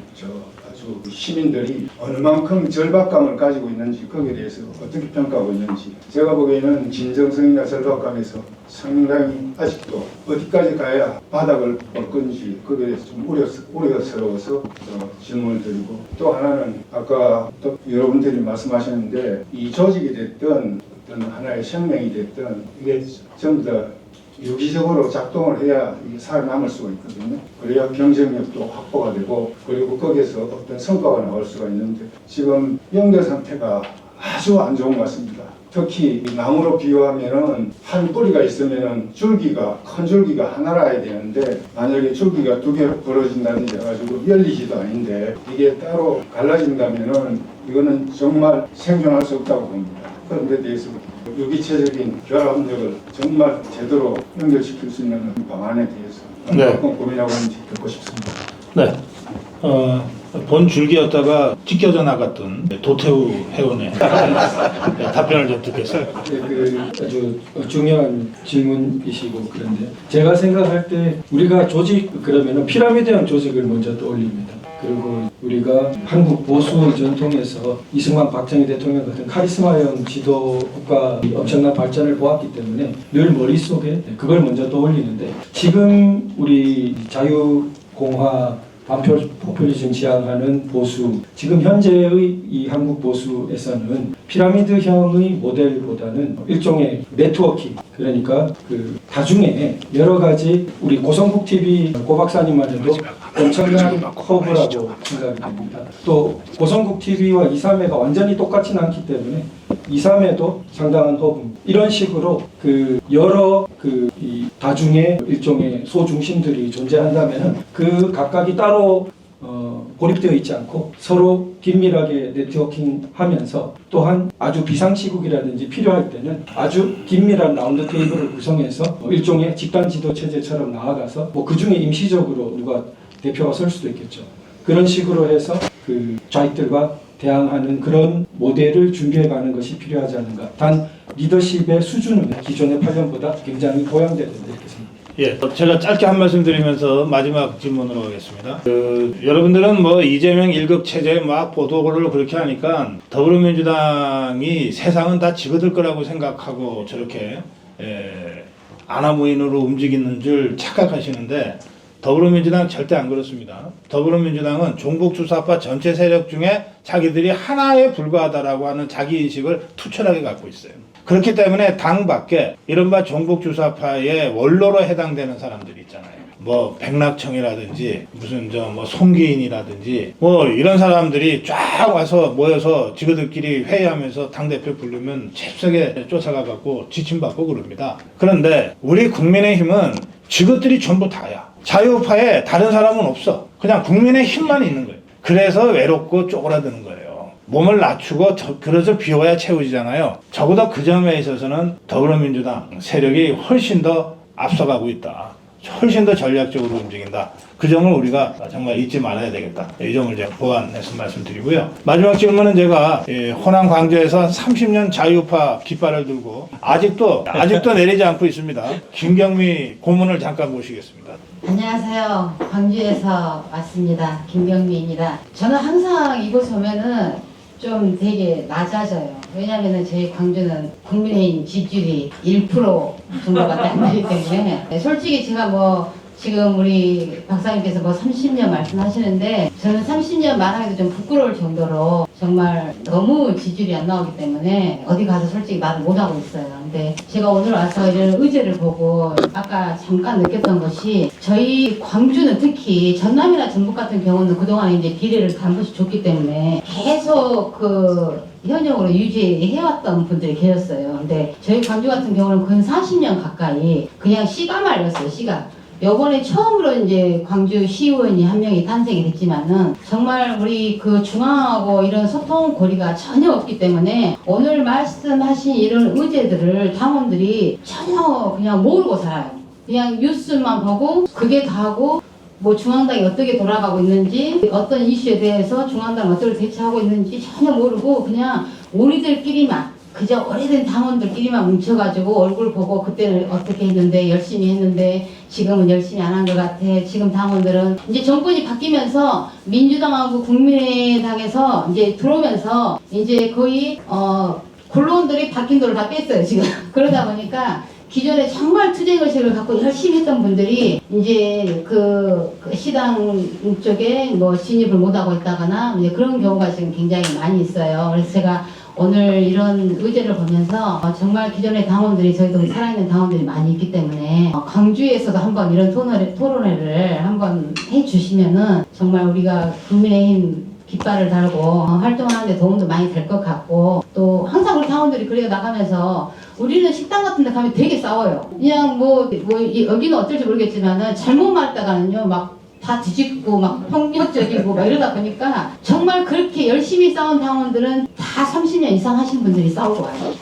아주 시민들이 어느 만큼 절박감을 가지고 있는지 거기에 대해서 어떻게 평가하고 있는지 제가 보기에는 진정성이나 절박감에서 상당히 아직도 어디까지 가야 바닥을 볼 건지 거기에 대해서 좀 우려스러워서 질문을 드리고 또 하나는 아까 또 여러분들이 말씀하셨는데 이 조직이 됐든 어떤 하나의 생명이 됐든 이게 전부 다 유기적으로 작동을 해야 이게 살아남을 수가 있거든요. 그래야 경쟁력도 확보가 되고 그리고 거기에서 어떤 성과가 나올 수가 있는데 지금 연결 상태가 아주 안 좋은 것 같습니다. 특히 나무로 비유하면은 한 뿌리가 있으면은 줄기가 큰 줄기가 하나라야 되는데 만약에 줄기가 두 개로 벌어진다든지 해가지고 열리지도 않는데 이게 따로 갈라진다면은 이거는 정말 생존할 수 없다고 봅니다. 그런 데 대해서 유기체적인 결합력을 정말 제대로 연결시킬 수 있는 방안에 대해서 어떤 고민하고 있는지 듣고 싶습니다. 네. 본 줄기였다가 찢겨져 나갔던 도태우 회원의 답변을 좀 듣겠어요. 아주 중요한 질문이시고 그런데 제가 생각할 때 우리가 조직 그러면은 피라미드형 조직을 먼저 떠올립니다. 그리고 우리가 한국 보수 전통에서 이승만 박정희 대통령 같은 카리스마형 지도 국가 엄청난 발전을 보았기 때문에 늘 머릿속에 그걸 먼저 떠올리는데 지금 우리 자유공화 반표 포퓰리즘 지향하는 보수 지금 현재의 이 한국 보수에서는 피라미드형의 모델보다는 일종의 네트워킹 그러니까 그 다중에 여러 가지 우리 고성국 TV 고 박사님만 해도 엄청난 커브라고 생각이 됩니다. 또 고성국 TV와 2.3회가 완전히 똑같지는 않기 때문에 2.3회도 상당한 허브 이런 식으로 그 여러 이 다중의 일종의 소중심들이 존재한다면은 그 각각이 따로 고립되어 있지 않고 서로 긴밀하게 네트워킹하면서 또한 아주 비상시국이라든지 필요할 때는 아주 긴밀한 라운드 테이블을 구성해서 일종의 집단 지도 체제처럼 나아가서 뭐 그 중에 임시적으로 누가 대표가 설 수도 있겠죠. 그런 식으로 해서 그 좌익들과 대항하는 그런 모델을 준비해가는 것이 필요하지 않은가. 단 리더십의 수준은 기존의 8년보다 굉장히 보양돼야 된다 이렇게 생각합니다. 예, 제가 짧게 한 말씀 드리면서 마지막 질문으로 가겠습니다. 여러분들은 뭐 이재명 1급 체제 막 보도를 그렇게 하니까 더불어민주당이 세상은 다 지거들 거라고 생각하고 저렇게 아나무인으로 움직이는 줄 착각하시는데 더불어민주당 절대 안 그렇습니다. 더불어민주당은 종북주사파 전체 세력 중에 자기들이 하나에 불과하다라고 하는 자기인식을 투철하게 갖고 있어요. 그렇기 때문에 당 밖에 이른바 종북주사파의 원로로 해당되는 사람들이 있잖아요. 뭐 백낙청이라든지 무슨 뭐 송기인이라든지 뭐 이런 사람들이 쫙 와서 모여서 지그들끼리 회의하면서 당대표 부르면 잽싸게 쫓아가 갖고 지침받고 그럽니다. 그런데 우리 국민의힘은 지그들이 전부 다야. 자유파에 다른 사람은 없어. 그냥 국민의 힘만 있는 거예요. 그래서 외롭고 쪼그라드는 거예요. 몸을 낮추고 그래서 비워야 채워지잖아요. 적어도 그 점에 있어서는 더불어민주당 세력이 훨씬 더 앞서가고 있다. 훨씬 더 전략적으로 움직인다. 그 점을 우리가 정말 잊지 말아야 되겠다. 이 점을 제가 보완해서 말씀드리고요. 마지막 질문은 제가 호남 광주에서 30년 자유파 깃발을 들고 아직도 내리지 않고 있습니다. 김경미 고문을 잠깐 모시겠습니다. 안녕하세요. 광주에서 왔습니다. 김경미입니다. 저는 항상 이곳 오면은 좀 되게 낮아져요. 왜냐하면 저희 광주는 국민의힘 지지율이 1% 정도밖에 안 되기 때문에 솔직히 제가 뭐 지금 우리 박사님께서 뭐 30년 말씀하시는데 저는 30년 말하기도 좀 부끄러울 정도로 정말 너무 지지율이 안 나오기 때문에 어디 가서 솔직히 말을 못하고 있어요. 근데 제가 오늘 와서 이런 의제를 보고 아까 잠깐 느꼈던 것이 저희 광주는 특히 전남이나 전북 같은 경우는 그동안 이제 비례를 단번씩 줬기 때문에 계속 그 현역으로 유지해왔던 분들이 계셨어요. 근데 저희 광주 같은 경우는 근 40년 가까이 그냥 씨가 말렸어요. 씨가. 요번에 처음으로 이제 광주 시의원이 한 명이 탄생이 됐지만은 정말 우리 그 중앙하고 이런 소통 거리가 전혀 없기 때문에 오늘 말씀하신 이런 의제들을 당원들이 전혀 그냥 모르고 살아요. 그냥 뉴스만 보고 그게 다고 뭐 중앙당이 어떻게 돌아가고 있는지 어떤 이슈에 대해서 중앙당 어떻게 대처하고 있는지 전혀 모르고 그냥 우리들끼리만 그저 오래된 당원들끼리만 뭉쳐가지고 얼굴 보고 그때는 어떻게 했는데 열심히 했는데 지금은 열심히 안 한 것 같아. 지금 당원들은 이제 정권이 바뀌면서 민주당하고 국민의당에서 이제 들어오면서 이제 거의 언론들이 바뀐 돈을 다 뺐어요 지금. 그러다 보니까 기존에 정말 투쟁의식을 갖고 열심히 했던 분들이 이제 그 시당 쪽에 뭐 진입을 못하고 있다거나 이제 그런 경우가 지금 굉장히 많이 있어요. 그래서 제가 오늘 이런 의제를 보면서 정말 기존의 당원들이 저희도 살아있는 당원들이 많이 있기 때문에 광주에서도 한번 이런 토론회를 한번 해주시면은 정말 우리가 국민의힘 깃발을 달고 활동하는데 도움도 많이 될 것 같고 또 항상 우리 당원들이 그래 나가면서 우리는 식당 같은 데 가면 되게 싸워요. 그냥 뭐 여기는 어떨지 모르겠지만은 잘못 말했다가는요 막 다 뒤집고 막 폭력적이고 막 이러다 보니까 정말 그렇게 열심히 싸운 당원들은 다 30년 이상 하신 분들이 싸우고 와요.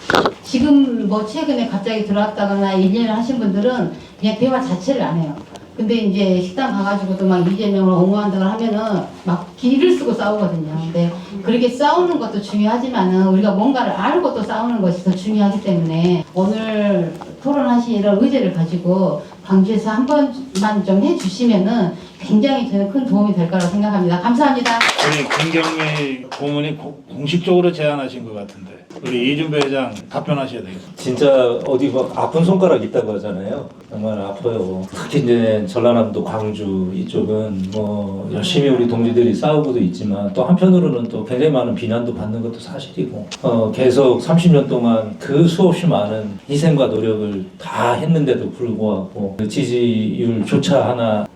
지금 뭐 최근에 갑자기 들어왔다거나 1년을 하신 분들은 그냥 대화 자체를 안 해요. 근데 이제 식당 가가지고도 막 이재명을 옹호한다고 하면은 막 기를 쓰고 싸우거든요. 근데 그렇게 싸우는 것도 중요하지만은 우리가 뭔가를 알고 또 싸우는 것이 더 중요하기 때문에 오늘 토론하신 이런 의제를 가지고 광주에서 한 번만 좀 해주시면은 굉장히 저는 큰 도움이 될 거라고 생각합니다. 감사합니다. 우리 김경미 고문이 공식적으로 제안하신 것 같은데 우리 이준배 회장 답변하셔야 되겠습니다. 진짜 어디 막 아픈 손가락 있다고 하잖아요. 정말 아파요. 특히 이제 전라남도 광주 이쪽은 뭐 열심히 우리 동지들이 싸우고도 있지만 또 한편으로는 또 굉장히 많은 비난도 받는 것도 사실이고 계속 30년 동안 그 수없이 많은 희생과 노력을 다 했는데도 불구하고 그 지지율조차 하나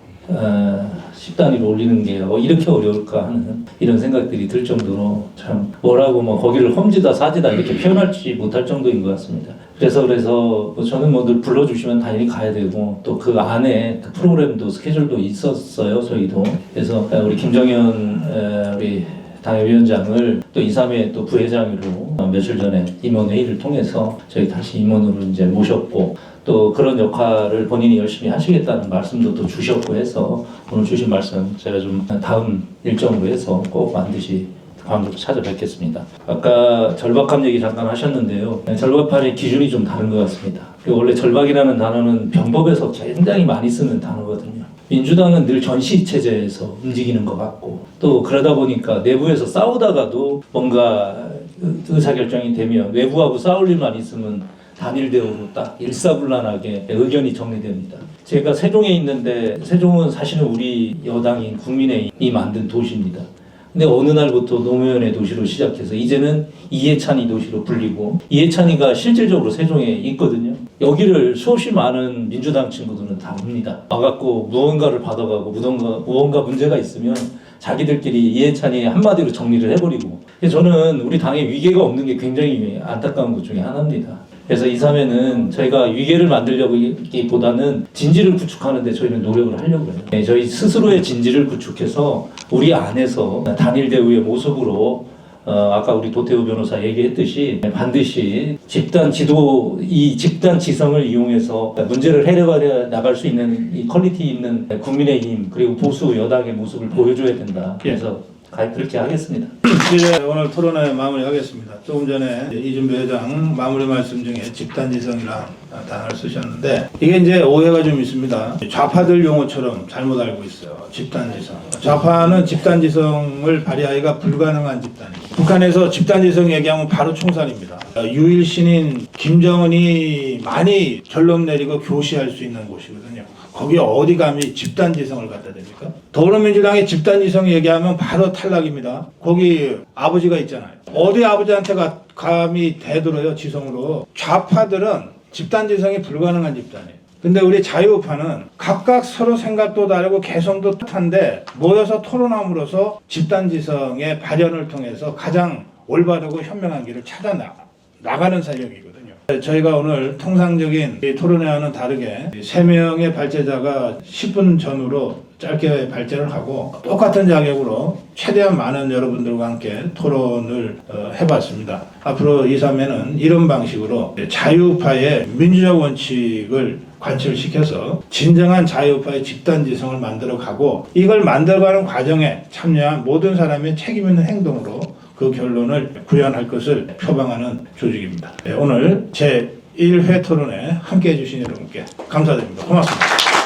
10단위로 올리는 게 이렇게 어려울까 하는 이런 생각들이 들 정도로 참 뭐라고 뭐 거기를 험지다 사지다 이렇게 표현할지 못할 정도인 것 같습니다. 그래서 뭐 저는 뭐 늘 불러주시면 당연히 가야 되고 또 그 안에 그 프로그램도 스케줄도 있었어요 저희도. 그래서 우리 김정현 우리 당협위원장을 또 2·3회 또 부회장으로 며칠 전에 임원회의를 통해서 저희 다시 임원으로 이제 모셨고 또 그런 역할을 본인이 열심히 하시겠다는 말씀도 또 주셨고 해서 오늘 주신 말씀 제가 좀 다음 일정으로 해서 꼭 반드시 광주로 찾아뵙겠습니다. 아까 절박함 얘기 잠깐 하셨는데요. 절박함의 기준이 좀 다른 것 같습니다. 그리고 원래 절박이라는 단어는 병법에서 굉장히 많이 쓰는 단어거든요. 민주당은 늘 전시체제에서 움직이는 것 같고 또 그러다 보니까 내부에서 싸우다가도 뭔가 의사결정이 되면 외부하고 싸울 일만 있으면 단일 대우로 딱 일사불란하게 의견이 정리됩니다. 제가 세종에 있는데 세종은 사실은 우리 여당인 국민의힘이 만든 도시입니다. 근데 어느 날부터 노무현의 도시로 시작해서 이제는 이해찬이 도시로 불리고 이해찬이가 실질적으로 세종에 있거든요. 여기를 수없이 많은 민주당 친구들은 다 옵니다. 와갖고 무언가를 받아가고 무언가 문제가 있으면 자기들끼리 이해찬이 한마디로 정리를 해버리고 저는 우리 당에 위계가 없는 게 굉장히 안타까운 것 중에 하나입니다. 그래서 2·3회는 저희가 위계를 만들려기보다는 진지를 구축하는 데 저희는 노력을 하려고 해요. 저희 스스로의 진지를 구축해서 우리 안에서 단일 대우의 모습으로 아까 우리 도태우 변호사 얘기했듯이 반드시 집단 지성을 이용해서 문제를 해결해 나갈 수 있는 이 퀄리티 있는 국민의힘 그리고 보수 여당의 모습을 보여줘야 된다. 그래서 그렇게 하겠습니다. 이제 오늘 토론회 마무리하겠습니다. 조금 전에 이준배 회장 마무리 말씀 중에 집단지성이라는 단어를 쓰셨는데 이게 이제 오해가 좀 있습니다. 좌파들 용어처럼 잘못 알고 있어요. 집단지성. 좌파는 집단지성을 발휘하기가 불가능한 집단입니다. 북한에서 집단지성 얘기하면 바로 총살입니다. 유일 신인 김정은이 많이 결론 내리고 교시할 수 있는 곳이거든요. 거기 어디 감히 집단지성을 갖다 댑니까? 더불어민주당의 집단지성 얘기하면 바로 탈락입니다. 거기 아버지가 있잖아요. 어디 아버지한테 감히 대들어요, 지성으로. 좌파들은 집단지성이 불가능한 집단이에요. 근데 우리 자유우파는 각각 서로 생각도 다르고 개성도 뜻한데 모여서 토론함으로써 집단지성의 발현을 통해서 가장 올바르고 현명한 길을 찾아 나가는 세력이거든요. 저희가 오늘 통상적인 토론회와는 다르게 3명의 발제자가 10분 전후로 짧게 발제를 하고 똑같은 자격으로 최대한 많은 여러분들과 함께 토론을 해봤습니다. 앞으로 2, 3회는 이런 방식으로 자유우파의 민주적 원칙을 관철시켜서 진정한 자유우파의 집단지성을 만들어가고 이걸 만들어가는 과정에 참여한 모든 사람의 책임 있는 행동으로 그 결론을 구현할 것을 표방하는 조직입니다. 오늘 제1회 토론에 함께해 주신 여러분께 감사드립니다. 고맙습니다.